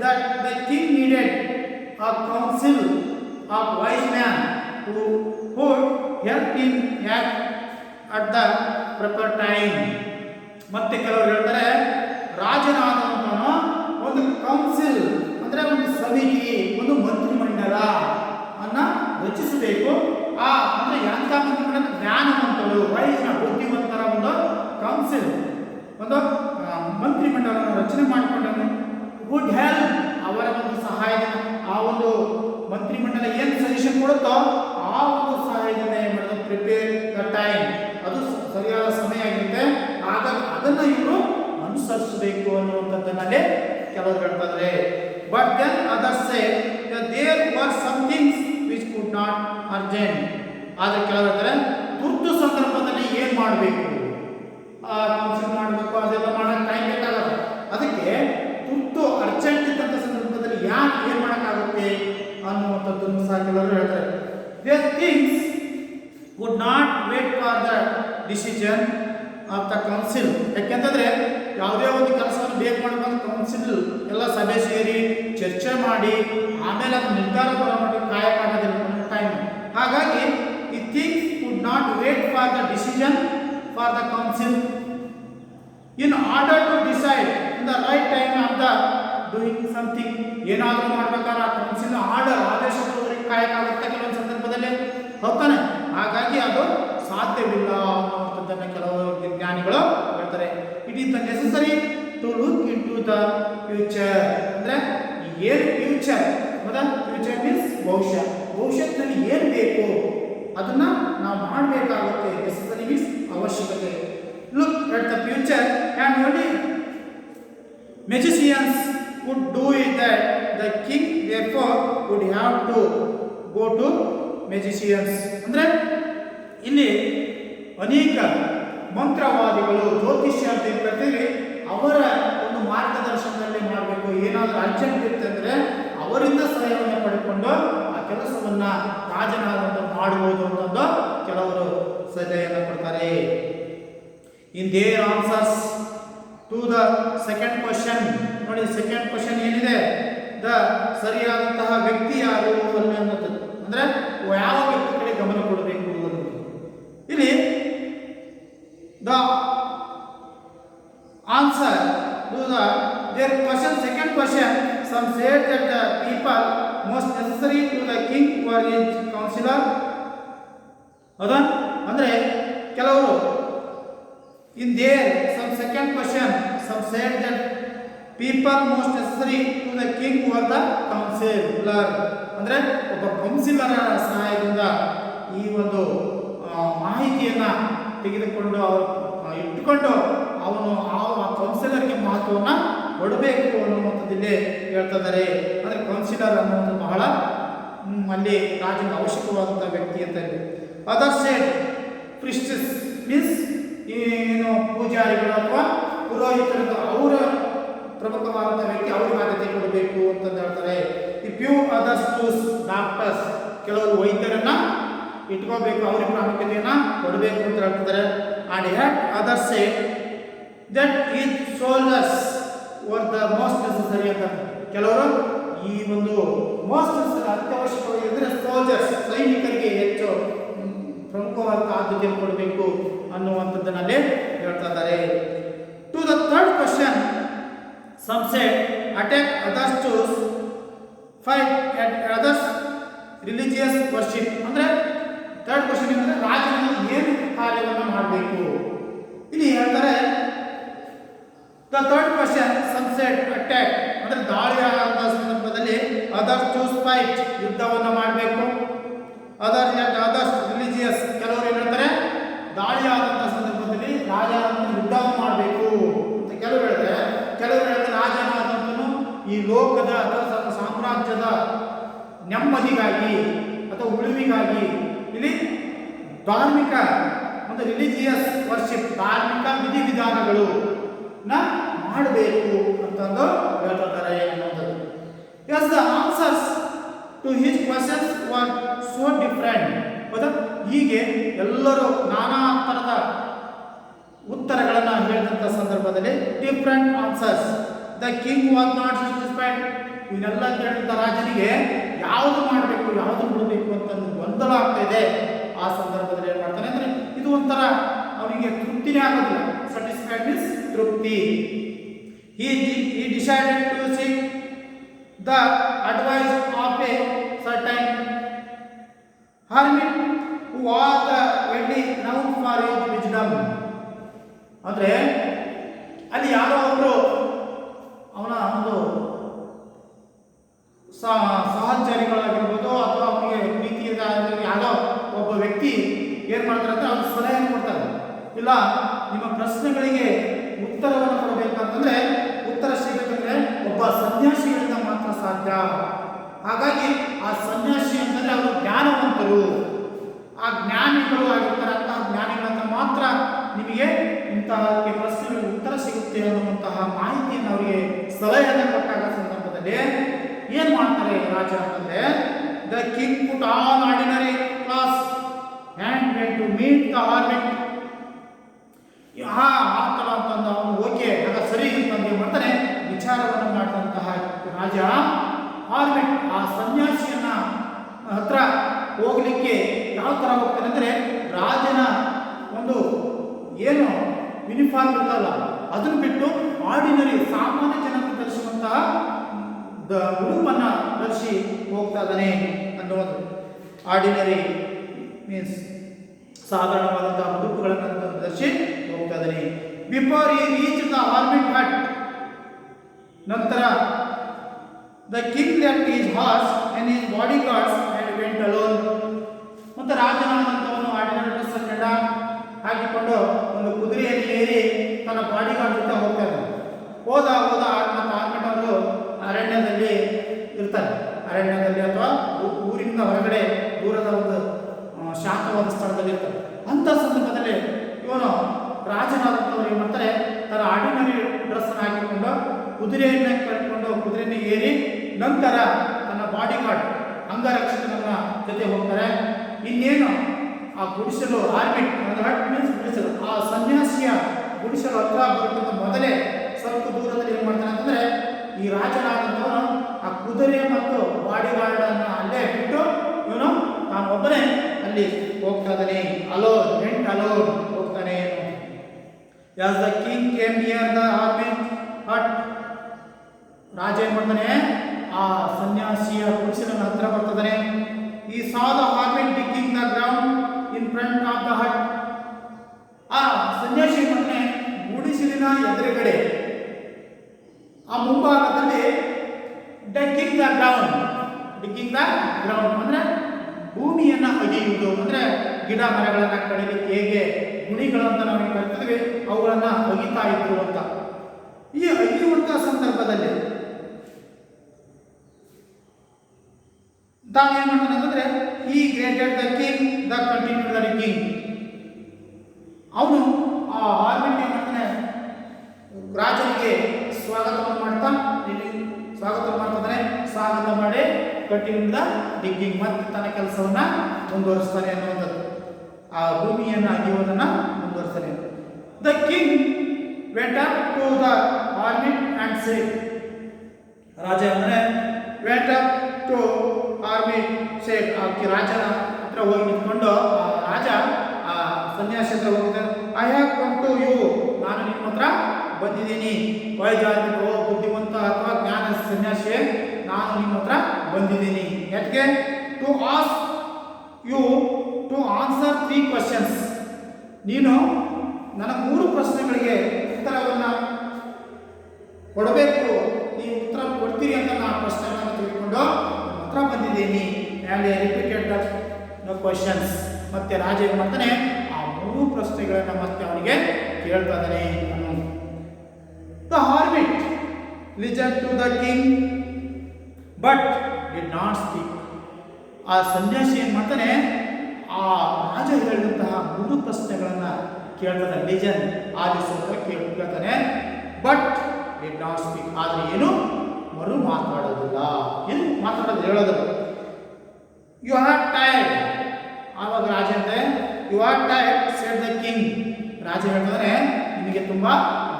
that the king needed a council of wise men who would help him act at the proper time. ಮತ್ತೆ ಕೆಲವರು ಹೇಳ್ತಾರೆ ರಾಜನಾದವನು ಒಂದು ಕೌನ್ಸಿಲ್ ಅಂದರೆ ಒಂದು ಸಮಿತಿ, ಒಂದು ಮಂತ್ರಿಮಂಡಲ ಅನ್ನ ರಚಿಸಬೇಕು. ಆ ಅಂದರೆ ಯಾಂತ ಮಂತ್ರಿಮಂಡಲ ಜ್ಞಾನವಂತರು, ವಯಸ್ಸಿನ ಬುದ್ಧಿವಂತರ ಒಂದು ಕೌನ್ಸಿಲ್, ಒಂದು ಮಂತ್ರಿಮಂಡಲವನ್ನು ರಚನೆ ಮಾಡಿಕೊಂಡನು. ವುಡ್ ಹೆಲ್ಪ್, ಅವರ ಒಂದು ಸಹಾಯದಿಂದ, ಆ ಒಂದು ಮಂತ್ರಿಮಂಡಲ ಏನು ಸಜೆಷನ್ ಕೊಡುತ್ತೋ ಆ ಒಂದು ಸಹಾಯದಿಂದ ಏನು ಮಾಡೋದು, ಪ್ರಿಪೇರ್ ದ ಟೈಮ್, ಅದು ಸರಿಯಾದ ಸಮಯ ಆಗಿರುತ್ತೆ. ಆಗ ಅದನ್ನು ಅಲ್ಲಿ ಕೆಲವರು ಹೇಳ್ತಾ ಇದ್ದಾರೆ. But then others say there were some things which could not urgent. ಆದರೆ ಕೆಲವರು ಹೇಳ್ತಾರೆ ತುರ್ತು ಸಂದರ್ಭದಲ್ಲಿ ಏನು ಮಾಡಬೇಕು, ಕೌನ್ಸಿಲ್ ಮಾಡಬೇಕು, ಅದೆಲ್ಲ ಮಾಡೋಕ್ಕೆ ಟೈಮ್ ಬೇಕಾಗಲ್ಲ. ಅದಕ್ಕೆ ತುರ್ತು ಅರ್ಜೆಂಟ್ ಇದ್ದಂಥ ಸಂದರ್ಭದಲ್ಲಿ ಯಾಕೆ ಏನು ಮಾಡೋಕ್ಕಾಗುತ್ತೆ ಅನ್ನುವಂಥದ್ದನ್ನು ಸಹ ಕೆಲವರು ಹೇಳ್ತಾರೆ. There things would not wait for the decision of the council. ಯಾಕೆಂತಂದರೆ ಯಾವುದೇ ಒಂದು ಕೆಲಸವನ್ನು ಬೇಗ ಮಾಡಬೇಕು, ಕೌನ್ಸಿಲ್ ಎಲ್ಲ ಸಭೆ ಸೇರಿ ಚರ್ಚೆ ಮಾಡಿ ಆಮೇಲೆ ಅದು ನಿರ್ಧಾರ ಬರೋ ಮಟ್ಟಿಗೆ ಕಾಯಕ್ಕಾಗೋದಿಲ್ಲ ಟೈಮ್. ಹಾಗಾಗಿ ಈ things would not wait for the decision for the council in order to decide in the right time of the doing something. ಏನಾದರೂ ಮಾಡ್ಬೇಕಾದ್ರೆ ಆ ಕೌನ್ಸಿಲ್ ಆರ್ಡರ್ ಆದೇಶದವರೆಗೆ ಕಾಯಕ್ಕಾಗುತ್ತೆ ಕೆಲವೊಂದು ಸಂದರ್ಭದಲ್ಲಿ, ಹೌದಾನೆ? ಹಾಗಾಗಿ ಅದು ಸಾಧ್ಯವಿಲ್ಲ ಅನ್ನುವಂಥದ್ದನ್ನು ಕೆಲವು ವಿಜ್ಞಾನಿಗಳು ಹೇಳ್ತಾರೆ. It is the necessary to look in to the future. ಅಂದರೆ ಏನು ಫ್ಯೂಚರ್, ಹೌದಾ? ಫ್ಯೂಚರ್ ಮೀನ್ಸ್ ಭವಿಷ್ಯ. ಭವಿಷ್ಯದಲ್ಲಿ ಏನು ಬೇಕು ಅದನ್ನ ನಾವು ಮಾಡಬೇಕಾಗುತ್ತೆ. ನೆಸೆಸರಿ ಮೀನ್ಸ್ ಅವಶ್ಯಕತೆ. Look at the future and only magicians would do it that the king therefore would have to go to magicians. ಅಂದರೆ ಇಲ್ಲಿ ಅನೇಕ ಮಂತ್ರವಾದಿಗಳು, ಜ್ಯೋತಿಷ್ಯ ಅಂತ ಕರಿತೀವಿ, ಅವರ ಒಂದು ಮಾರ್ಗದರ್ಶನದಲ್ಲಿ ಮಾಡಬೇಕು. ಏನಾದರೂ ಅರ್ಜೆಂಟ್ ಇರ್ತಂದ್ರೆ ಅವರಿಂದ ಸಹಾಯವನ್ನು ಪಡೆದುಕೊಂಡು ಆ ಕೆಲಸವನ್ನು ರಾಜನಾದಂಥ ಮಾಡಬಹುದು ಅಂತಂದು ಕೆಲವರು ಸಲಹೆಯನ್ನು ಕೊಡ್ತಾರೆ. In there answers to the second question, ನೋಡಿ ಸೆಕೆಂಡ್ ಕ್ವಶನ್ ಏನಿದೆ, ದ ಸರಿಯಾದಂತಹ ವ್ಯಕ್ತಿ ಯಾರು ಅನ್ನೋದು, ಅಂದರೆ ಯಾವ ವ್ಯಕ್ತಿ ಕಡೆ ಗಮನ ಕೊಡಬೇಕು ಅನ್ನೋದು. ಇಲ್ಲಿ the answer to the there question, second question, some said that the people most necessary to the king were is councillor. ಹೌದಾ? ಅಂದರೆ ಕೆಲವರು in there some second question, some said that people most necessary to the king were the counselor. ಅಂದರೆ ಒಬ್ಬ ಕೌನ್ಸಿಲರ್ ಸಹಾಯದಿಂದ ಈ ಒಂದು ಮಾಹಿತಿಯನ್ನು ತೆಗೆದುಕೊಂಡು ಇಟ್ಟುಕೊಂಡು ಅವನು ಆ ಕೌನ್ಸಿಲರ್ಗೆ ಮಹತ್ವವನ್ನು ಕೊಡಬೇಕು ಅನ್ನುವಂಥದ್ದಿಲ್ಲಿ ಹೇಳ್ತಾ ಇದ್ದಾರೆ. ಅಂದರೆ ಕೌನ್ಸಿಲರ್ ಅನ್ನುವಂಥದ್ದು ಬಹಳ ಅಲ್ಲಿ ರಾಜನ ಅವಶ್ಯಕವಾದಂಥ ವ್ಯಕ್ತಿ ಅಂತ ಹೇಳಿ. ಅದರ್ ಸೈಡ್ ಪ್ರಿಸ್ಟಸ್ ಮೀನ್ಸ್ ಏನು ಪೂಜಾರಿಗಳು ಅಥವಾ ಪುರೋಹಿತರು, ಅವರ ಪ್ರಮುಖವಾದಂಥ ವ್ಯಕ್ತಿ, ಅವ್ರಿಗೆ ಆದ್ಯತೆ ಕೊಡಬೇಕು ಅಂತಂದು ಹೇಳ್ತಾರೆ. ಈ ಫ್ಯೂ ಅದರ್ಸ್ ಚೂಸ್ ಡಾಕ್ಟರ್ಸ್, ಕೆಲವರು ವೈದ್ಯರನ್ನ ಇಟ್ಕೋಬೇಕು, ಅವ್ರಿಗೆ ಪ್ರಾಮುಖ್ಯತೆಯನ್ನು ಕೊಡಬೇಕು ಅಂತ ಹೇಳ್ತಿದ್ದಾರೆ. And hat others say that each soldiers were the most necessary ಅಂತ. ಕೆಲವರು ಈ ಒಂದು ಮೋಸ್ಟ್ ನೆಸೆಸರಿ ಅತ್ಯವಶ್ಯಕವಾಗಿದ್ದರೆ ಸೋಲ್ಜರ್ಸ್, ಸೈನಿಕರಿಗೆ ಹೆಚ್ಚು ಪ್ರಮುಖವಾದ ಆದ್ಯತೆಯನ್ನು ಕೊಡಬೇಕು ಅನ್ನುವಂಥದ್ದನ್ನಲ್ಲಿ ಹೇಳ್ತಾ ಇದ್ದಾರೆ. To the third question, some say attack others choose fight at others religious worship. ಅಂದರೆ ಥರ್ಡ್ ಕ್ವಶನ್ ಅಂದರೆ ರಾಜನಲ್ಲಿ ಏನು ಕಾರ್ಯವನ್ನು ಮಾಡಬೇಕು. ಇಲ್ಲಿ ಹೇಳ್ತಾರೆ the third question, some said attack ಅಂದರೆ ದಾಳಿ ಆಗುವ ಸಂದರ್ಭದಲ್ಲಿ ಅದರ್ಸ್ ಚೂಸ್ ಫೈಟ್, ಯುದ್ಧವನ್ನು ಮಾಡಬೇಕು. ಅದರ್ಸ್ ರಿಲಿಜಿಯಸ್, ಕೆಲವರು ಏನು ಹೇಳ್ತಾರೆ ದಾಳಿ ಆದಂಥ ಸಂದರ್ಭದಲ್ಲಿ ರಾಜ ಯುದ್ಧವನ್ನು ಮಾಡಬೇಕು ಅಂತ ಕೆಲವರು ಹೇಳ್ತಾರೆ. ಕೆಲವರು ಹೇಳ್ತಾರೆ ರಾಜನಾದಂತನು ಈ ಲೋಕದ ಅಥವಾ ಸಾಮ್ರಾಜ್ಯದ ನೆಮ್ಮದಿಗಾಗಿ ಅಥವಾ ಉಳಿವಿಗಾಗಿ ಇಲ್ಲಿ ಧಾರ್ಮಿಕ ಒಂದು ರಿಲಿಜಿಯಸ್ ವರ್ಷಿಪ್, ಧಾರ್ಮಿಕ ವಿಧಿವಿಧಾನಗಳು ಮಾಡಬೇಕು ಅಂತಂದು ಹೇಳ್ತಾರೆ ಅನ್ನೋದು. As the answers to his questions were so different. ಹೌದಾ? ಹೀಗೆ ಎಲ್ಲರೂ ನಾನಾ ಥರದ ಉತ್ತರಗಳನ್ನು ಹೇಳಿದಂಥ ಸಂದರ್ಭದಲ್ಲಿ different answers. The king was not satisfied. ಇವನ್ನೆಲ್ಲ ಕೇಳಿದಂಥ ರಾಜನಿಗೆ ಯಾವುದು ಮಾಡಬೇಕು ಯಾವುದು ಬಿಡಬೇಕು ಅಂತ ಗೊಂದಲ ಆಗ್ತಾ ಇದೆ. ಆ ಸಂದರ್ಭದಲ್ಲಿ ಏನು ಮಾಡ್ತಾನೆ ಅಂದರೆ ಇದು ಒಂಥರ ಅವನಿಗೆ ತೃಪ್ತಿನೇ ಆಗೋದಿಲ್ಲ. ಸ್ಯಾಟಿಸ್ಫೈಡ್ ಮೀನ್ಸ್ ತೃಪ್ತಿ. he decided to seek the advice of a certain hermit who was very known for his wisdom. ಅಂದರೆ ಅಲ್ಲಿ ಯಾರೋ ಒಬ್ಬರು ಅವನ ಒಂದು ಸಹಚರಿಗಳಾಗಿರ್ಬೋದು ಅಥವಾ ಅವನಿಗೆ ಪ್ರೀತಿಯಿಂದ ಯಾವುದೋ ಒಬ್ಬ ವ್ಯಕ್ತಿ ಏನು ಮಾಡ್ತಾರೆ ಅಂದರೆ ಅವ್ರು ಸಲಹೆಯನ್ನು ಕೊಡ್ತಾರೆ. ಇಲ್ಲ, ನಿಮ್ಮ ಪ್ರಶ್ನೆಗಳಿಗೆ ಉತ್ತರವನ್ನು ಕೊಡಬೇಕಂತಂದರೆ, ಉತ್ತರ ಸಿಗಬೇಕಂದ್ರೆ ಸನ್ಯಾಸಿಗಳಿಂದ ಮಾತ್ರ ಸಾಧ್ಯ. ಹಾಗಾಗಿ ಆ ಸನ್ಯಾಸಿ ಅಂತಂದ್ರೆ ಅವರು ಜ್ಞಾನವಂತರು, ಆ ಜ್ಞಾನಿಗಳು ಆಗಿರ್ತಾರೆ. ಅಂತಹ ಜ್ಞಾನಿಗಳಂತ ಮಾತ್ರ ನಿಮಗೆ ಇಂತಹ ಪ್ರಶ್ನೆಗಳಿಗೆ ಉತ್ತರ ಸಿಗುತ್ತೆ ಅನ್ನುವಂತಹ ಮಾಹಿತಿಯನ್ನು ಅವರಿಗೆ ಸಲಹೆಯನ್ನು ಕೊಟ್ಟಾಗ ಸಂದರ್ಭದಲ್ಲಿ ಏನ್ ಮಾಡ್ತಾರೆ ರಾಜ ಅಂತಂದ್ರೆ, the king put all ordinary class and went to meet the hermit. ಆಗ್ತಲ್ಲ ಅಂತಂದು ಅವನು ಓಕೆ ಆಗ ಸರಿ ಅಂತಂದು ಏನ್ ಮಾಡ್ತಾನೆ, ವಿಚಾರವನ್ನು ಮಾಡಿದಂತಹ ರಾಜ ಹಾರ್ಮೆಟ್ ಆ ಸನ್ಯಾಸಿಯನ್ನ ಹತ್ರ ಹೋಗ್ಲಿಕ್ಕೆ ಯಾವ ತರ ಹೋಗ್ತಾನೆ ಅಂದ್ರೆ, ರಾಜನ ಒಂದು ಏನು ಯೂನಿಫಾರ್ಮ್ ಇರ್ತಲ್ಲ ಅದನ್ನು ಬಿಟ್ಟು ಆರ್ಡಿನರಿ ಸಾಮಾನ್ಯ ಜನರು ಧರಿಸುವಂತಹ ಉಡುಪನ್ನ ಧರಿಸಿ ಹೋಗ್ತಾ ಇದ್ದಾನೆ ಅನ್ನೋದು. ಆರ್ಡಿನರಿ ಮೀನ್ಸ್ ಸಾಧಾರಣವಾದಂತಹ ಉಡುಪುಗಳನ್ನು ಧರಿಸಿ ಹೋಗ್ತಾ ಇದ್ದಾನೆ. ಬಿಫೋರ್ ಈ ರೀಚ್ ದ ಹಾರ್ಮಿಟ್ ಹಟ್, ನಂತರ the king left his horse and his body guards and went alone. ಮತ್ತು ರಾಜನಾದಂಥವನು ಆರ್ಡಿನರಿ ಡ್ರೆಸ್ ಅನ್ನು ಹಾಕಿಕೊಂಡು ಒಂದು ಕುದುರೆಯಲ್ಲಿ ಏರಿ ತನ್ನ ಬಾಡಿ ಗಾರ್ಡ್ ಜೊತೆ ಹೋಗ್ತಾ ಇದ್ದಾನೆ. ಹೋದ ಮತ್ತು ಆರ್ಮಟವರು ಅರಣ್ಯದಲ್ಲಿ ಇರ್ತಾರೆ. ಅರಣ್ಯದಲ್ಲಿ ಅಥವಾ ಊರಿನಿಂದ ಹೊರಗಡೆ ದೂರದ ಒಂದು ಶಾಂತವಾದ ಸ್ಥಳದಲ್ಲಿ ಇರ್ತಾರೆ. ಅಂಥ ಸಂದರ್ಭದಲ್ಲಿ ಇವನು ರಾಜನಾದಂಥವ್ರು ಏನು ಮಾಡ್ತಾರೆ, ತನ್ನ ಆರ್ಡಿನರಿ ಡ್ರೆಸ್ ಅನ್ನು ಹಾಕಿಕೊಂಡು ಕುದುರೆಯನ್ನು ಕಟ್ಕೊಂಡು ಕುದುರೆಯನ್ನು ಏರಿ ನಂತರ ತನ್ನ ಬಾಡಿ ಗಾರ್ಡ್ ಅಂಗರಕ್ಷಕನ ಜೊತೆ ಹೋಗ್ತಾರೆ. ಇನ್ನೇನು ಆ ಗುಡಿಸಲು ಆರ್ಮಿಟ್ ಮೀನ್ಸ್ ಗುಡಿಸಲು ಆ ಸನ್ಯಾಸಿಯ ಗುಡಿಸಲು ಹತ್ರ ಬರೋಕ್ಕಿಂತ ಮೊದಲೇ ಸ್ವಲ್ಪ ದೂರದಲ್ಲಿ ಏನು ಮಾಡ್ತಾನೆ ಅಂತಂದ್ರೆ, ಈ ರಾಜನಾದಂಥವನು ಆ ಕುದುರೆ ಮತ್ತು ಬಾಡಿ ಗಾರ್ಡ್ ಅನ್ನು ಅಲ್ಲೇ ಬಿಟ್ಟು ಇವನು ತಾನೊಬ್ಬನೇ ಅಲ್ಲಿ ಹೋಗ್ತಾ ಇದ್ದಾನೆ. ಅಲೋನ್ ವೆಂಟ್ ಅಲೋನ್ ಹೋಗ್ತಾನೆ. As the king came near the hermit hut, ರಾಜ ಏನ್ ಮಾಡ್ತಾನೆ, ಆ ಸನ್ಯಾಸಿಯ ಗುಡಿಸಲಿನ ಹತ್ರ ಬರ್ತಿದ್ದಾನೆ. He saw the hermit digging the ground in front of the hut. ಆ ಸನ್ಯಾಸಿ ಮಾಡ್ತಾನೆ, ಗುಡಿಸಲಿನ ಎದುರುಗಡೆ ಆ ಮುಂಭಾಗದಲ್ಲಿ digging the ground. Digging the ground ಅಂದ್ರೆ ಭೂಮಿಯನ್ನ ಅಗೆಯುವುದು, ಅಂದ್ರೆ ಗಿಡ ಮರಗಳನ್ನ ಕಡಿಲಿಕ್ಕೆ ಹೇಗೆ ಗುಣಿಗಳಂತ ನಾವು ಕರಿತೀವಿ ಅವುಗಳನ್ನ ಅಗಿತಾ ಇದ್ರು ಅಂತ. ಈ ಅಗಿಯುವಂತಹ ಸಂದರ್ಭದಲ್ಲಿ ತಾವು ಏನ್ ಮಾಡ್ತಾನೆ ಅಂತಂದ್ರೆ, ಈ grated the king the continued the king. ಅವನು ಆ ಹಾರ್ಮಿಟ್ ಏನ್ ಮಾಡ್ತಾನೆ, ರಾಜನಿಗೆ ಸ್ವಾಗತವನ್ನು ಮಾಡ್ತಾನೆ. ಸ್ವಾಗತ ಮಾಡಿ ಕಂಟಿನ್ಯೂ ದ ಡಿಗ್ಗಿಂಗ್, ಮತ್ತೆ ತನ್ನ ಕೆಲಸವನ್ನ ಮುಂದುವರಿಸ್ತಾನೆ ಅನ್ನುವಂಥದ್ದು. ಆ ಭೂಮಿಯನ್ನು ಅಗೆಯುವುದನ್ನ ಮುಂದುವರಿಸ್ತಾನೆ. The king went up to the hermit and said. ರಾಜ ಅಂದ್ರೆ went up to hermit said. ಆ ರಾಜನ ಹತ್ರ ಹೋಗಿ ನಿಂತ್ಕೊಂಡು ರಾಜ ಆ ಸನ್ಯಾಸಿ ಹತ್ರ ಹೋಗಿದ್ದಾನೆ. I have come to you, ನಾನು ನಿಮ್ಮ ಹತ್ರ ಬಂದಿದ್ದೀನಿ. ವೈಜಾತಿಕೋ ಬುದ್ಧಿವಂತ ಅಥವಾ ಜ್ಞಾನ ಸನ್ಯಾಸಿ, ನಾನು ನಿಮ್ಮ ಹತ್ರ ಬಂದಿದ್ದೀನಿ. ಯಾಕೆ? To ask you to answer 3 questions. ನೀನು ನನ್ನ 3 ಪ್ರಶ್ನೆಗಳಿಗೆ ಉತ್ತರವನ್ನು ಕೊಡಬೇಕು. ನೀವು ಉತ್ತರ ಕೊಡ್ತೀರಿ ಅಂತ ನಾನು ಪ್ರಶ್ನೆಗಳನ್ನು ತಿಳ್ಕೊಂಡು ಹತ್ರ ಬಂದಿದ್ದೀನಿ. And I repeated the questions. ಮತ್ತೆ ರಾಜ ಏನು ಮಾಡ್ತಾನೆ, ಆ 3 ಪ್ರಶ್ನೆಗಳನ್ನು ಮತ್ತೆ ಅವನಿಗೆ ಕೇಳ್ತಾ ಇದ್ದಾನೆ ಅನ್ನೋದು. The hermit listen to the king but did not speak. ಆ ಸನ್ಯಾಸಿ ಏನು ಮಾಡ್ತಾನೆ, ಆ ರಾಜ ಹೇಳಿದಂತಹ 3 ಪ್ರಶ್ನೆಗಳನ್ನು ಕೇಳ್ತಾನೆ. ಲಿಜನ್ ಆಲಿಸೋದ್ರ ಕೇಳ್ತಾನೆ. ಬಟ್ ಡಿಡ್ ನಾಟ್ ಸ್ಪೀಕ್, ಆದರೆ ಏನು ಮರು ಮಾತಾಡೋದಿಲ್ಲ. ಏನು ಮಾತಾಡೋದು, ಹೇಳೋದಿಲ್ಲ. You are tired. ಆವಾಗ ರಾಜ ಅಂದ್ರೆ you are tired said the king. ರಾಜ ಹೇಳ್ತಾನೆ, ನಿಮಗೆ ತುಂಬಾ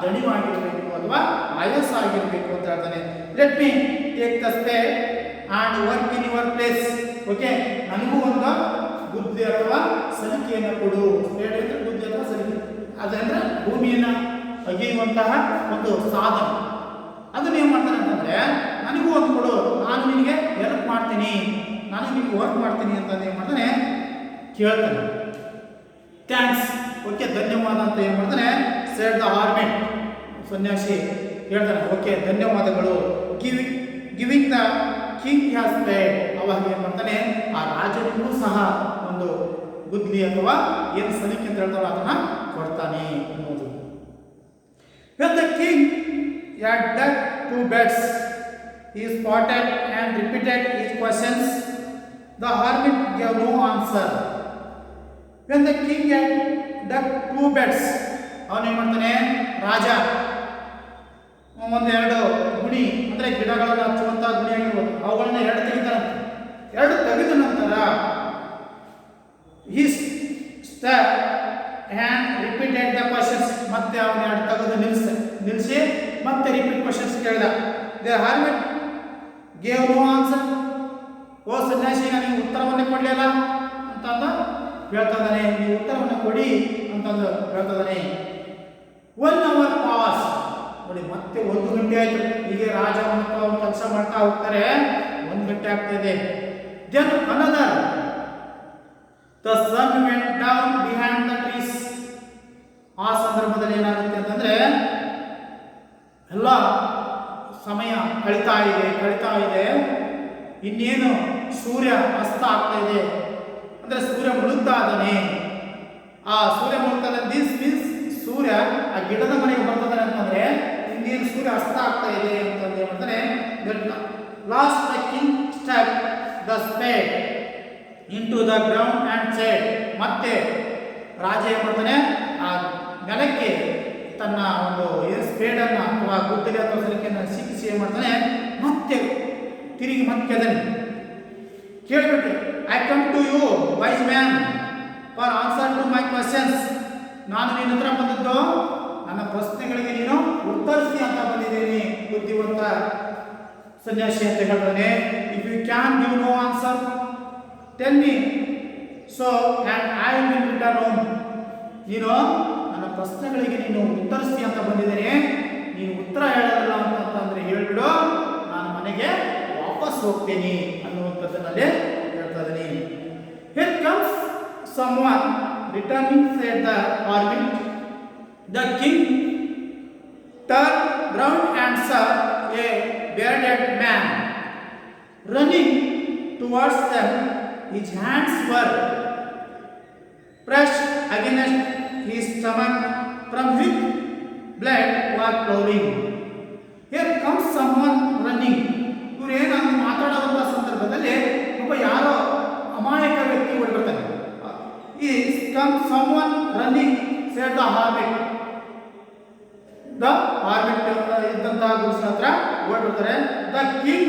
ದಣಿವಾಗಿರಬೇಕು ಅಥವಾ ಆಯಾಸಾಗಿರಬೇಕು ಅಂತ ಹೇಳ್ತಾನೆ. Let me take the spade and work in your place. Okay, ನನಗೂ ಒಂದು ಬುದ್ಧಿ ಅಥವಾ ಸಲಿಕೆಯನ್ನು ಕೊಡು. ಸ್ಪೇಡ್ ಅಂದರೆ ಬುದ್ಧಿ ಅಥವಾ ಸಲಿಕೆ, ಅದಂದ್ರೆ ಭೂಮಿಯನ್ನು ಅಗೆಯುವಂತಹ ಒಂದು ಸಾಧನ. ಅದನ್ನ ಏನು ಮಾಡ್ತಾನೆ ಅಂತಂದ್ರೆ, ನನಗೂ ಒಂದು ಕೊಡು, ನಾನು ನಿನಗೆ ಹೆಲ್ಪ್ ಮಾಡ್ತೀನಿ, ನಾನು ನಿನಗೆ ವರ್ಕ್ ಮಾಡ್ತೀನಿ ಅಂತ ಏನು ಮಾಡ್ತಾನೆ, ಕೇಳ್ತಾನೆ. ಥ್ಯಾಂಕ್ಸ್, ಓಕೆ ಧನ್ಯವಾದ ಅಂತ ಏನು ಮಾಡ್ತಾನೆ, ಸೆಡ್ ದ ಹಾರ್ಮೆಟ್. ಸನ್ಯಾಸಿ ಹೇಳ್ತಾನೆ, ಓಕೆ ಧನ್ಯವಾದಗಳು. Giving the king has paid. ಅವಾಗ ಏನು ಮಾಡ್ತಾನೆ, ಆ ರಾಜನಿಗೂ ಸಹ ಒಂದು ಗುದ್ಲಿ ಅಥವಾ ಏನು ಸಲಿಕೆ ಅಂತ ಹೇಳ್ತಾರೋ ಅದನ್ನ ಕೊಡ್ತಾನೆ ಅನ್ನೋದು. When the king had dug 2 beds He spotted and repeated his questions. The hermit gave no answer. When the king had dug 2 beds, ಅವನೇನು ಮಾಡ್ತಾನೆ ರಾಜ ಒಂದೆರಡು ಗುಣಿ ಅಂದರೆ ಗಿಡಗಳನ್ನು ಹಚ್ಚುವಂಥ ಗುಣಿಯಾಗಿರ್ಬೋದು ಅವುಗಳನ್ನ ಎರಡು ತೆಗಿತಾನಂತೆ. ಎರಡು ತೆಗೆದ ನಂತರ he stop and repeated the questions, ಮತ್ತೆ ಅವನ ಎರಡು ತೆಗೆದು ನಿಲ್ಲಿಸಿ ಮತ್ತೆ ರಿಪೀಟ್ ಕ್ವಶನ್ಸ್ ಕೇಳಿದ. The hermit gave no answer. ಓ ಸನ್ಯಾಸಿ, ನೀವು ಉತ್ತರವನ್ನೇ ಕೊಡಲಿಲ್ಲ ಅಂತಂದು ಹೇಳ್ತದಾನೆ. ನೀವು ಉತ್ತರವನ್ನು ಕೊಡಿ ಅಂತಂದು ಹೇಳ್ತದಾನೆ. 1 hour ಪಾಸ್ ನೋಡಿ, ಮತ್ತೆ 1 ಗಂಟೆ ಆಯಿತು. ಹೀಗೆ ರಾಜ ಮತ್ತು ಅವ್ರು ಕೆಲಸ ಮಾಡ್ತಾ ಹೋಗ್ತಾರೆ. 1 ಗಂಟೆ ಆಗ್ತಾ ಇದೆ. Then another, the sun went down behind the trees. ಆ ಸಂದರ್ಭದಲ್ಲಿ ಏನಾಗುತ್ತೆ ಅಂತಂದ್ರೆ ಎಲ್ಲ ಸಮಯ ಕಳೀತಾ ಇದೆ. ಇನ್ನೇನು ಸೂರ್ಯ ಅಸ್ತ ಆಗ್ತಾ ಇದೆ, ಅಂದರೆ ಸೂರ್ಯ ಮುಳುಗ್ತಾ ಇದ್ದಾನೆ. ಆ ಸೂರ್ಯ ಮುಳುಗ್ತಾ ಇದ್ದಾನೆ. ದಿಸ್ ಮೀನ್ಸ್ ಸೂರ್ಯ ಆ ಗಿಡದ ಮನೆಗೆ ಬರ್ತದಾನೆ ಅಂತಂದ್ರೆ ಇನ್ನೇನು ಸೂರ್ಯ ಅಸ್ತ ಆಗ್ತಾ ಇದೆ ಅಂತಂದ್ರೆ ಹೇಳ್ತಾರೆ. Last the king step the speed into the ground and said. ಮತ್ತೆ ರಾಜ ಏನ್ ಮಾಡ್ತಾನೆ, ಆ ನೆಲಕ್ಕೆ ತನ್ನ ಒಂದು ಸ್ಪೇಡನ್ನು ಅಥವಾ ಗುದ್ದಲಿ ಅಥವಾ ಸಲಿಕೆಯನ್ನು ಸಿಕ್ಕಿಸಿ ಏನು ಮಾಡ್ತಾನೆ, ಮತ್ತೆ ತಿರುಗಿ ಮತ್ತೆ ಅದನ್ನು ಕೇಳಿಬಿಟ್ಟು, I come to you wise man for answer to my questions. ನಾನು ನಿನ್ನ ಹತ್ರ ಬಂದದ್ದು ನನ್ನ ಪ್ರಶ್ನೆಗಳಿಗೆ ನೀನು ಉತ್ತರಿಸಿ ಅಂತ ಬಂದಿದ್ದೀನಿ ಬುದ್ಧಿವಂತ ಸನ್ಯಾಸಿ ಅಂತ ಹೇಳ್ತಾನೆ. If you can give no answer tell me so and I will return home. ನೀನು ನನ್ನ ಪ್ರಶ್ನೆಗಳಿಗೆ ನೀನು ಉತ್ತರಿಸಿ ಅಂತ ಬಂದಿದ್ದೇನೆ, ನೀನು ಉತ್ತರ ಹೇಳೋದಿಲ್ಲ ಅಂತಂದ್ರೆ ಹೇಳಿಬಿಡು, ನಾನು ಮನೆಗೆ ವಾಪಸ್ ಹೋಗ್ತೀನಿ ಅನ್ನುವಂಥದ್ದನ್ನಲ್ಲಿ ಹೇಳ್ತಾ ಇದ್ದೀನಿ. Here comes someone returning, said the hermit. The king turned round and saw a bearded man running towards them. His hands were pressed against his stomach, from which blood was flowing. Here comes someone running. ಇವರು ಏನಂತ ಮಾತಾಡುವಂಥ ಸಂದರ್ಭದಲ್ಲಿ ಒಬ್ಬ ಯಾರೋ ಅಮಾಯಕ ವ್ಯಕ್ತಿ ಓಡಿಬಿಡ್ತಾನೆ. Is come someone running, said the hermit. The hermit ಇದ್ದಂತಹ ಗುರುಗಳ ಹತ್ರ ಓಡ್ಬಿಡ್ತಾರೆ. The king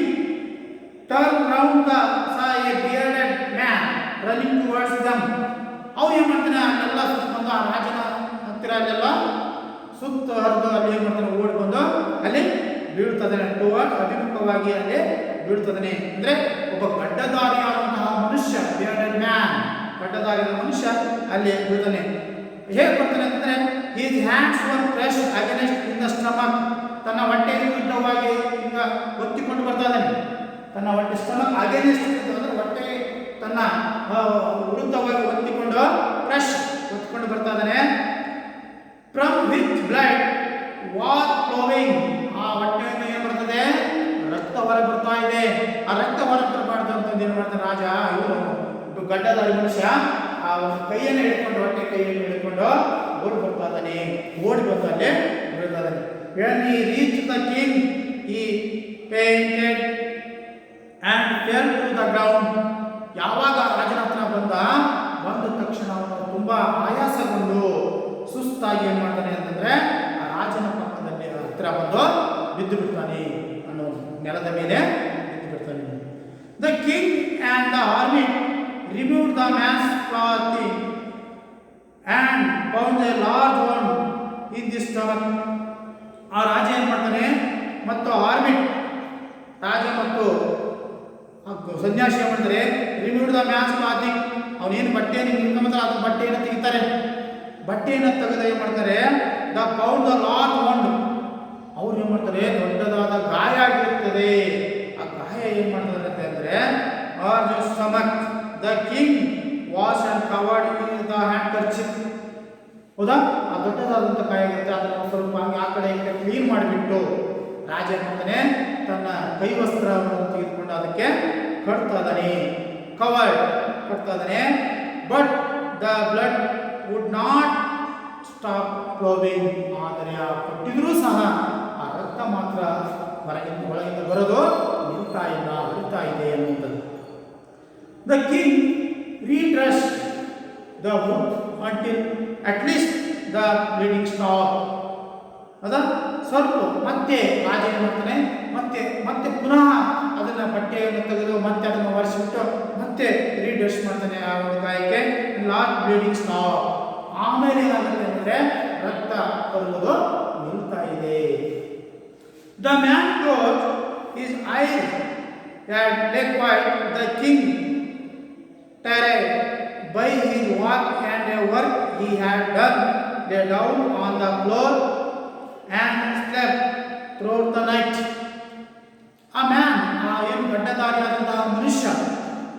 turned round the saw a bearded man running towards them. ಅವ್ರು ಏನು ಮಾಡ್ತಾನೆ, ಅಲ್ಲೆಲ್ಲ ಸುತ್ತಬಂದು ಆ ರಾಜನ ಹತ್ತಿರ ಅಲ್ಲೆಲ್ಲ ಸುತ್ತ ಹರಿದು ಅಲ್ಲಿ ಏನು ಮಾಡ್ತಾನೆ, ಓಡಿ ಬಂದು ಅಲ್ಲಿ ಬೀಳ್ತದಾನೆ. ಅಭಿಮುಖವಾಗಿ ಅಲ್ಲಿ ಬೀಳ್ತದಾನೆ. ಅಂದರೆ ಒಬ್ಬ ಗಡ್ಡಧಾರಿಯಾದಂತಹ ಮನುಷ್ಯ, ಬಿಯರ್ಡೆಡ್ ಮ್ಯಾನ್, ಗಡ್ಡದಾಗಿರೋ ಮನುಷ್ಯ ಅಲ್ಲಿ ಬೀಳ್ತಾನೆ. ಹೇಗೆ ಬರ್ತಾನೆ ಅಂತಂದರೆ, his hands were pressed against in the stomach. ತನ್ನ ಹೊಟ್ಟೆ ವಿರುದ್ಧವಾಗಿ ಈಗ ಒತ್ತಿಕೊಂಡು ಬರ್ತಾ ಇದ್ದಾನೆ. ತನ್ನ ಹೊಟ್ಟೆ ಸ್ಟಮಕ್ ಅಗೇನ್ಸ್ಟ್ ಅಂದರೆ ಹೊಟ್ಟೆ ತನ್ನ ವಿರುದ್ಧವಾಗಿ ಒತ್ತಿಕೊಂಡು ಪ್ರೆಸ್ ಒತ್ತಿಕೊಂಡು ಬರ್ತಾ ಇದ್ದಾನೆ. From which blood was flowing. ಆ ಹೊಟ್ಟೆಯಿಂದ ಏನು ಬರ್ತದೆ, ರಕ್ತ ಹೊರ ಬರ್ತಾ ಇದೆ. ಆ ರಕ್ತ ಹೊರ ಬರಬಾರ್ದು ಅಂತಂದು ಏನು ಮಾಡ್ತಾನೆ ರಾಜ, ಇವರು ಗಡ್ಡದಾರಿ ಮನುಷ್ಯ ಆ ಒಂದು ಕೈಯನ್ನು ಹಿಡ್ಕೊಂಡು, ಹೊಟ್ಟೆ ಕೈಯನ್ನು ಹಿಡ್ಕೊಂಡು ಓಡಿ ಬರ್ತಾ ಇದ್ದಾನೆ. ಓಡಿ ಬಂದು ಅಲ್ಲಿ ಬೀಳ್ತಾ ಇದ್ದಾನೆ. When he reached the king, he fainted and fell to the ground. ಯಾವಾಗ ರಾಜನ ಹತ್ರ ಬಂದ ತಕ್ಷಣ ಅವನು ತುಂಬ ಆಯಾಸಗೊಂಡು ಸುಸ್ತಾಗಿ ಏನು ಮಾಡ್ತಾನೆ ಅಂತಂದರೆ ಆ ರಾಜನ ಪಕ್ಕದಲ್ಲಿ ಹತ್ತಿರ ಬಂದು ಬಿದ್ದು ಬಿಡ್ತಾನೆ, ಅನ್ನೋ ನೆಲದ ಮೇಲೆ ಬಿದ್ದು ಬಿಡ್ತಾನೆ. The king and the hermit removed the man's clothing and found a large wound in the stomach. ಆ ರಾಜ ಏನು ಮಾಡ್ತಾನೆ, ಮತ್ತು ಹಾರ್ಮಿಟ್ ರಾಜ ಮತ್ತು ಸನ್ಯಾಸಿ ಏನು ಮಾಡ್ತಾರೆ, ರಿಮೂವ್ಡ್ ದ ಮ್ಯಾನ್ಸ್ ಕ್ಲಾತಿಂಗ್. ಅವನೇನು ಬಟ್ಟೆಯನ್ನು ನಿಂತ್ಕೊಂಡ್ರೆ ಅದು ಬಟ್ಟೆಯನ್ನು ತೆಗಿತಾರೆ. ಬಟ್ಟೆಯನ್ನು ತೆಗೆದು ಏನು ಮಾಡ್ತಾರೆ, the found the large wound. ಅವ್ರು ಏನು ಮಾಡ್ತಾರೆ, ದೊಡ್ಡದಾದ ಗಾಯ ಆಗಿರುತ್ತದೆ. ಆ ಗಾಯ ಏನು ಮಾಡ್ತಾರೆ ಅಂದರೆ or stomach. The king wash and covered in the handkerchief. ಹೌದಾ, ಆ ದೊಡ್ಡದಾದಂಥ ಗಾಯ ಆಗಿರುತ್ತೆ, ಅದನ್ನು ಸ್ವಲ್ಪ ಹಂಗೆ ಆ ಕಡೆ ಈ ಕಡೆ ಕ್ಲೀನ್ ಮಾಡಿಬಿಟ್ಟು ರಾಜ ಏನು ಮಾಡ್ತಾನೆ, ತನ್ನ ಕೈವಸ್ತ್ರವನ್ನು ತೆಗೆದುಕೊಂಡು ಅದಕ್ಕೆ ಕಟ್ತಾ ಇದ್ದಾನೆ, ಕಟ್ತಾ ಇದ್ದಾನೆ. But the blood would not stop flowing. ಆದರೆ ಆ ಕಟ್ಟಿದ್ರೂ ಸಹ ಆ ರಕ್ತ ಮಾತ್ರ ಹೊರಗಿಂದ ಒಳಗಿಂದ ಬರೋದು ನಿಲ್ತಾ ಇಲ್ಲ, ಹರಿತಾ ಇದೆ ಅನ್ನುವಂಥದ್ದು. The king redressed the wound until at least the bleeding stop. ಹೌದಾ? ಸ್ವಲ್ಪ ಮತ್ತೆ ರಾಜ ಏನು ಮಾಡ್ತಾನೆ, ಮತ್ತೆ ಪುನಃ ಅದನ್ನು ಬಟ್ಟೆಯನ್ನು ತೆಗೆದು ಮತ್ತೆ ಅದನ್ನು ಒರೆಸಿಬಿಟ್ಟು ಮತ್ತೆ ರೀಡ್ರೆಸ್ಟ್ ಮಾಡ್ತಾನೆ ಆ ಒಂದು ಗಾಯಕ್ಕೆ. Last bleeding stop. ಆಮೇಲೆ ಏನಾಗುತ್ತೆ ಅಂದರೆ ರಕ್ತ ಬರುವುದು ನಿಲ್ತಾ ಇದೆ. The man close his ice had left white. The king, tired by his walk and the work he had done, lay down on the floor and slept throughout the night. A man, ಏನು ಗಡ್ಡಧಾರಿಯಾದಂತಹ ಮನುಷ್ಯ,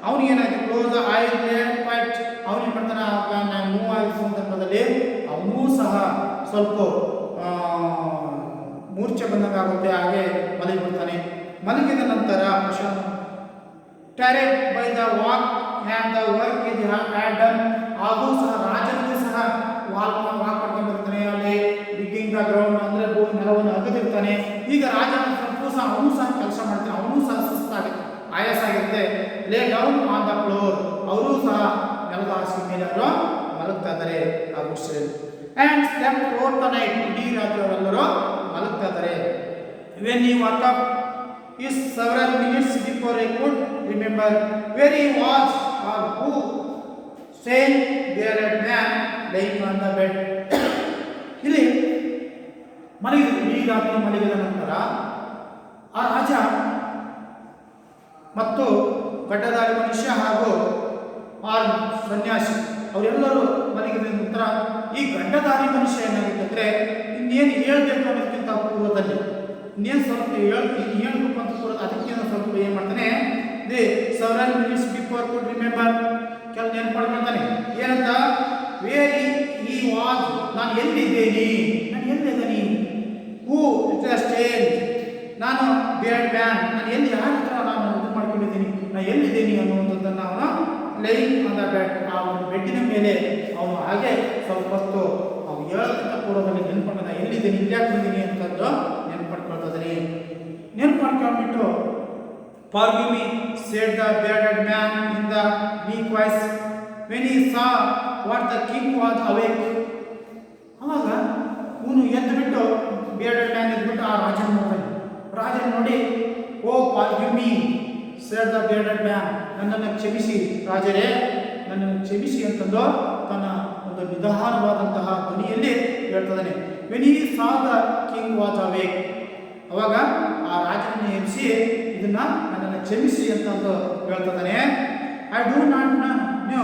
ಅವನಿಗೇನಾಯ್ತು, ಕ್ಲೋಸ್ ಐಸ್ ಲೇಡ್ ವೈಟ್, ಅವನಿಗೆ ಮಾಡ್ತಾನೆ ಮೂವ್ ಆಗಿದ್ದ ಸಂದರ್ಭದಲ್ಲಿ ಅವನೂ ಸಹ ಸ್ವಲ್ಪ ಮೂರ್ಛೆ ಬಂದಂಗಾಗುತ್ತೆ, ಹಾಗೆ ಮಲಗಿಬಿಡ್ತಾನೆ. ಮಲಗಿದ ನಂತರ tired by the walk and the work he had done, ಹಾಗೂ ಸಹ ರಾಜನಿಗೆ ಸಹ ವಾಕ್ ಮಾಡ್ಕೊಂಡು ಬರ್ತಾನೆ. ಅಲ್ಲಿ ಡಿಗ್ಗಿಂಗ್ ದ ಗ್ರೌಂಡ್ ಅಂದರೆ ಭೂಮಿ ನೆಲವನ್ನು ಅಗದಿರ್ತಾನೆ. ಈಗ ರಾಜನ ಸ್ವಲ್ಪ ಸಹ ಅವನು ಸಹ ಕೆಲಸ ಮಾಡ್ತಾನೆ, ಅವನು ಸಹ ಸುಸ್ತಾಗುತ್ತೆ, ಆಯಾಸ ಆಗಿರುತ್ತೆ. ಲೇ ಡೌನ್ ಆನ್ ದ ಫ್ಲೋರ್, ಅವರೂ ಸಹ ನೆಲದ ಹಾಸಿಗೆ ಮೇಲೆ ಅವರು ಮಲಗ್ತಾ ಇದ್ದಾರೆ ಆ ಗುಡಿಸಲಲ್ಲಿ. And slept throughout the night, ಇಡೀ ರಾತ್ರಿ ಅವರೆಲ್ಲರೂ ಮಲಗ್ತಾ ಇದ್ದಾರೆ. When he woke up is several minutes before he could remember where he was or who sane bearded man lying on the bed. ಇಲ್ಲಿ ಈ ರಾತ್ರಿ ಮಲಗಿದ ನಂತರ ಆ ರಾಜ ಮತ್ತು ಗಡ್ಡಧಾರಿ ಮನುಷ್ಯ ಹಾಗೂ ಆ ಸನ್ಯಾಸಿ ಅವರೆಲ್ಲರೂ ಮಲಗಿದ ನಂತರ ಈ ಗಡ್ಡಧಾರಿ ಮನುಷ್ಯ ಏನಾಗಿತ್ತಂದ್ರೆ ಇನ್ನೇನು ಹೇಳ್ಬೇಕು ಅನ್ನೋದಕ್ಕಿಂತ ಪೂರ್ವದಲ್ಲಿ ಇನ್ನೇನು ಸ್ವಲ್ಪ ಹೇಳ್ಬೇಕು ಅಂತ ಕೂರೋದು, ಅದಕ್ಕೆ ಸ್ವಲ್ಪ ಏನು ಮಾಡ್ತಾನೆ, they several minutes before could remember, ಕೆಲವು ನೆನಪು ಮಾಡ್ಕೊಳ್ತಾನೆ. ಏನಂತ, ವೇರ್ ಈ ವಾಸ್, ನಾನು ಎಲ್ಲಿದ್ದೇನೆ, ಹೂ ಇಟ್ ಸ್ಟೇಜ್, ನಾನು ಬೇಡ್ ಮ್ಯಾನ್, ನಾನು ಎಲ್ಲಿ ಯಾರ ಹತ್ರ ನಾನು ಇದು ಮಾಡ್ಕೊಂಡಿದ್ದೀನಿ, ನಾನು ಎಲ್ಲಿದ್ದೀನಿ ಅನ್ನುವಂಥದ್ದನ್ನು ಅವನು ಲೈನ್ ಆನ್ ದ ಬೆಡ್, ಆ ಒಂದು ಬೆಡ್ಡಿನ ಮೇಲೆ ಅವನು ಹಾಗೆ ಸ್ವಲ್ಪ ಹೊತ್ತು ಅವನು ಹೇಳೋದಕ್ಕಿಂತ ಪೂರ್ವದಲ್ಲಿ ನೆನ್ಪಡ್ತಾನೆ, ಎಲ್ಲಿದ್ದೀನಿ, ಇಲ್ಲಿ ಯಾಕೆ ಬಂದೀನಿ ಅಂತದ್ದು ನೆನಪು ಮಾಡ್ಕೊಂಡ್ಬಿಟ್ಟು forgive me said the bearded man in the weak voice when he saw what the king was awake. ಆವಾಗ ಇವನು ಎದ್ದು ಬಿಟ್ಟು ಬೇರ್ಡೆಡ್ ಮ್ಯಾನ್ ಎದ್ಬಿಟ್ಟು ಆ ರಾಜನ ನೋಡ್ತಾನೆ. ರಾಜನ ನೋಡಿ, oh forgive me said the bearded man, ನನ್ನನ್ನು ಕ್ಷಮಿಸಿ ರಾಜರೇ, ನನ್ನನ್ನು ಕ್ಷಮಿಸಿ ಅಂತಂದು ತನ್ನ ಒಂದು ನಿಧಾನವಾದಂತಹ ಧ್ವನಿಯಲ್ಲಿ ಹೇಳ್ತದಾನೆ. When he saw the king was awake, ಅವಾಗ ಆ ರಾಜನನ್ನು ಎಬ್ಬಿಸಿ ಇದನ್ನ ನನ್ನನ್ನು ಕ್ಷಮಿಸಿ ಅಂತಂದು ಹೇಳ್ತದಾನೆ. I do not know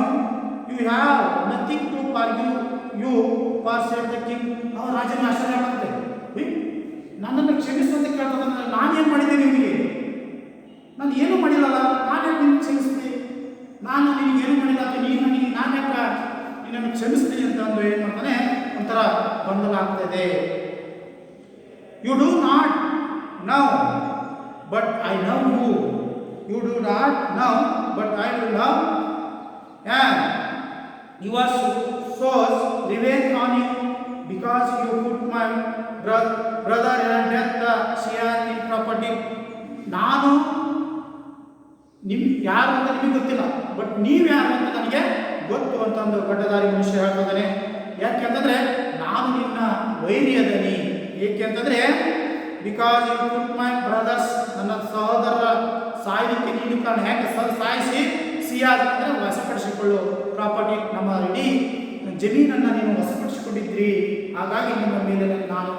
you have nothing to forgive you for said the king. ಅವ ರಾಜನ ಆಶ್ಚರ್ಯ ಆಗುತ್ತೆ, ನನ್ನನ್ನು ಕ್ಷಮಿಸು ಅಂತ ಕೇಳ್ತದ, ನಾನೇನು ಮಾಡಿದ್ದೇನೆ ನಿಮಗೆ, ನಾನು ಏನೂ ಮಾಡಿಲ್ಲಲ್ಲ, ನಾನೇನು ನಿನ್ನ ಕ್ಷಮಿಸ್ತೀನಿ, ನಾನು ನಿನಗೇನು ಮಾಡಿಲ್ಲ ಅಂತ ನೀನು ನನಗೆ ನಾನ್ಯಾಕ ನಿನ್ನನ್ನು ಕ್ಷಮಿಸ್ತೀನಿ ಅಂತ ಅಂದು ಏನು ಮಾಡ್ತಾನೆ, ಒಂಥರ ಗೊಂದಲ ಆಗ್ತಾಯಿದೆ. You do not know but I know you, you do not know but I do love, and your swore revenge on you because you put my brother in death shear in property. ನಾನು ಯಾರು ಅಂತ ನಿಮಗೆ ಗೊತ್ತಿಲ್ಲ, ಬಟ್ ನೀವು ಯಾರು ಅಂತ ನನಗೆ ಗೊತ್ತು ಅಂತಂದು ಗಡ್ಡಧಾರಿ ಮನುಷ್ಯ ಹೇಳ್ತಿದ್ದಾನೆ. ಯಾಕೆಂತಂದರೆ ನಾನು ನಿನ್ನ ವೈರಿಯದನಿ, ಏಕೆ ಅಂತಂದರೆ because you put my brothers, ನನ್ನ ಸಹೋದರರ ಸಾಯಲಿಕ್ಕೆ ನೀನು ಕಾರಣ, ಯಾಕೆ ಸಾಯಿಸಿ ಸಿಯಾದ ಅಂದರೆ ವಶಪಡಿಸಿಕೊಳ್ಳು, ಪ್ರಾಪರ್ಟಿ ನಮ್ಮ ಇಡೀ ಜಮೀನನ್ನು ನೀನು ವಶಪಡಿಸಿಕೊಂಡಿದ್ರಿ, ಹಾಗಾಗಿ ನಿಮ್ಮ ಮೇಲೆ ನಾನು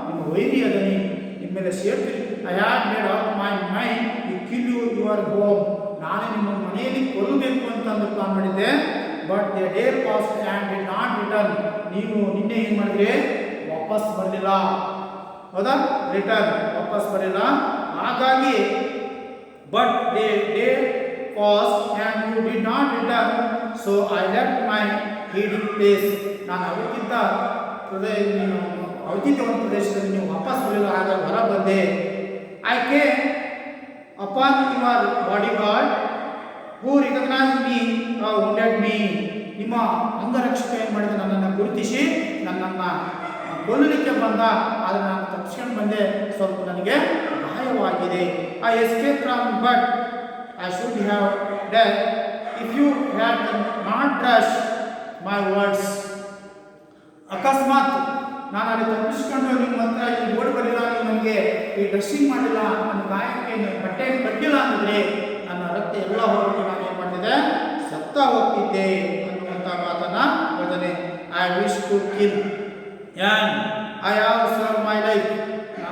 ನಿಮ್ಮ ವೈರಿಯದನಿ, ನಿಮ್ಮ ಮೇಲೆ ಸೇರ್ತೀನಿ. I have made up my mind you kill your home, ನಾನು ನಿಮ್ಮ ಮನೆಯಲ್ಲಿ ಕೊಲ್ಲಬೇಕು ಅಂತಂದು ಪ್ಲಾನ್ ಮಾಡಿದ್ದೆ. But the day pass and did not return, ನೀವು ನಿನ್ನೆ ಏನು ಮಾಡಿದ್ರಿ, ವಾಪಸ್ ಬರಲಿಲ್ಲ, ಹೌದಾ, ರಿಟರ್ನ್ ವಾಪಸ್ ಬರಲಿಲ್ಲ, ಹಾಗಾಗಿ but the day pass and you did not return so I left my hiding place, ನಾನು ಅವಕ್ಕಿಂತ ಒಂದು ಪ್ರದೇಶದಲ್ಲಿ ನೀವು ವಾಪಸ್ ಬರಲಿಲ್ಲ, ಹಾಗಾಗಿ ಹೊರ ಬಂದೆ. I came upon your bodyguard who recognize me wounded me, ನಿಮ್ಮ ಅಂಗರಕ್ಷಕ ಏನು ಮಾಡಿದ, ನನ್ನನ್ನು ಗುರುತಿಸಿ ನನ್ನನ್ನು ಕೊಲ್ಲಲಿಕ್ಕೆ ಬಂದ, ಆದರೆ ನಾನು ತಪ್ಪಿಸ್ಕೊಂಡು ಬಂದೆ, ಸ್ವಲ್ಪ ನನಗೆ ಗಾಯ ಸಹಾಯವಾಗಿದೆ. I escape from but I should have death if you have not brush my words. ಅಕಸ್ಮಾತ್ ನಾನು ಅಲ್ಲಿ ತಪ್ಪಿಸ್ಕೊಂಡು ನಿಮ್ಮ ಹತ್ರ ಇಲ್ಲಿ ಓಡಿ ಬರಲಿಲ್ಲ, ನೀವು ನನಗೆ ಈ ಡ್ರೆಸ್ಸಿಂಗ್ ಮಾಡಿಲ್ಲ, ನನ್ನ ಗಾಯಕ್ಕೆ ಬಟ್ಟೆ ಕಟ್ಟಿಲ್ಲ ಅಂದರೆ ನನ್ನ ರಕ್ತ ಎಲ್ಲ ಹೊರಟು ನಾನು ಏನು ಮಾಡ್ತಿದ್ದೆ, ಸತ್ತ ಹೋಗ್ತಿದ್ದೆ ಅನ್ನುವಂಥ ಮಾತನ್ನು ಹೇಳ್ತಾನೆ. I wish to kill and I have serve my life.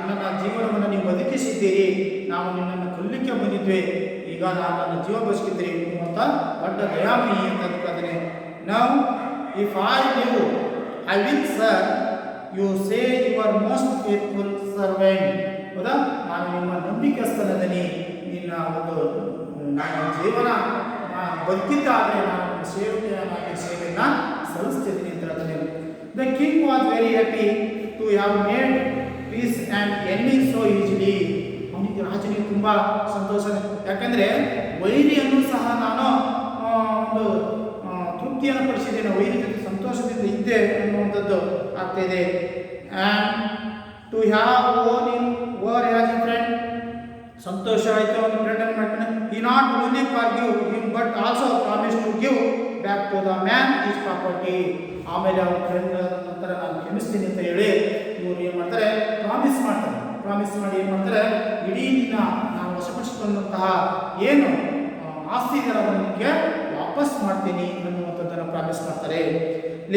ನನ್ನ ಜೀವನವನ್ನು ನೀವು ಬದುಕಿಸಿದ್ದೀರಿ, ನಾವು ನಿನ್ನನ್ನು ಕೊಲ್ಲಿಕ್ಕೆ ಬಂದಿದ್ವಿ, ಈಗ ನಾನು ನನ್ನ ಜೀವ ಬದುಕಿದ್ದೀರಿ ಅನ್ನುವಂಥ ದೊಡ್ಡ ದಯಾಮಯಿ ಅಂತ ಹೇಳ್ತಾನೆ. Now if I live I will serve you say your most faithful servant. ಹೌದಾ, ನಾನು ನಿಮ್ಮ ನಂಬಿಕಸ್ಥನದಲ್ಲಿ ನಿನ್ನ ಒಂದು ನನ್ನ ಜೀವನ ಬದುಕಿದ್ದಾದರೆ ನಾನು ಸೇವೆಯನ್ನು ಸಲ್ಲಿಸ್ತಿದ್ದೀನಿ ಅಂತ ಹೇಳ್ತಾನೆ. The king was very happy to have made peace and ending so easily. ಅವನಿಗೆ ರಾಜನಿಗೆ ತುಂಬ ಸಂತೋಷ, ಯಾಕಂದರೆ ವೈರಿಯನ್ನು ಸಹ ನಾನು ಒಂದು ತೃಪ್ತಿಯನ್ನು ಪಡಿಸಿದ್ದೇನೆ, ವೈರಿ ಜೊತೆ ಸಂತೋಷದಿಂದ ಇದ್ದೆ ಅನ್ನುವಂಥದ್ದು ಆಗ್ತಾಯಿದೆ. And to have own in over has a friend. ಸಂತೋಷ ಆಯಿತು, ಅವನ ಫ್ರೆಂಡನ್ನು ಮಾಡ್ತಾನೆ. ಈ not only forgive him but also promise to give back to the man is property. ಆಮೇಲೆ ಅವನ ಫ್ರೆಂಡ್ ನಂತರ ನಾನು ಕ್ಷಮಿಸ್ತೀನಿ ಅಂತ ಹೇಳಿ ಇವರು ಏನು ಮಾಡ್ತಾರೆ, ಪ್ರಾಮಿಸ್ ಮಾಡ್ತಾರೆ. ಪ್ರಾಮಿಸ್ ಮಾಡಿ ಏನು ಮಾಡ್ತಾರೆ, ಇಡೀ ನಾನು ವಶಪಡಿಸಿಕೊಂಡಂತಹ ಏನು ಆಸ್ತಿ ಇದರ ನಿಮಗೆ ವಾಪಸ್ ಮಾಡ್ತೀನಿ ಅನ್ನುವಂಥದ್ದನ್ನು ಪ್ರಾಮಿಸ್ ಮಾಡ್ತಾರೆ.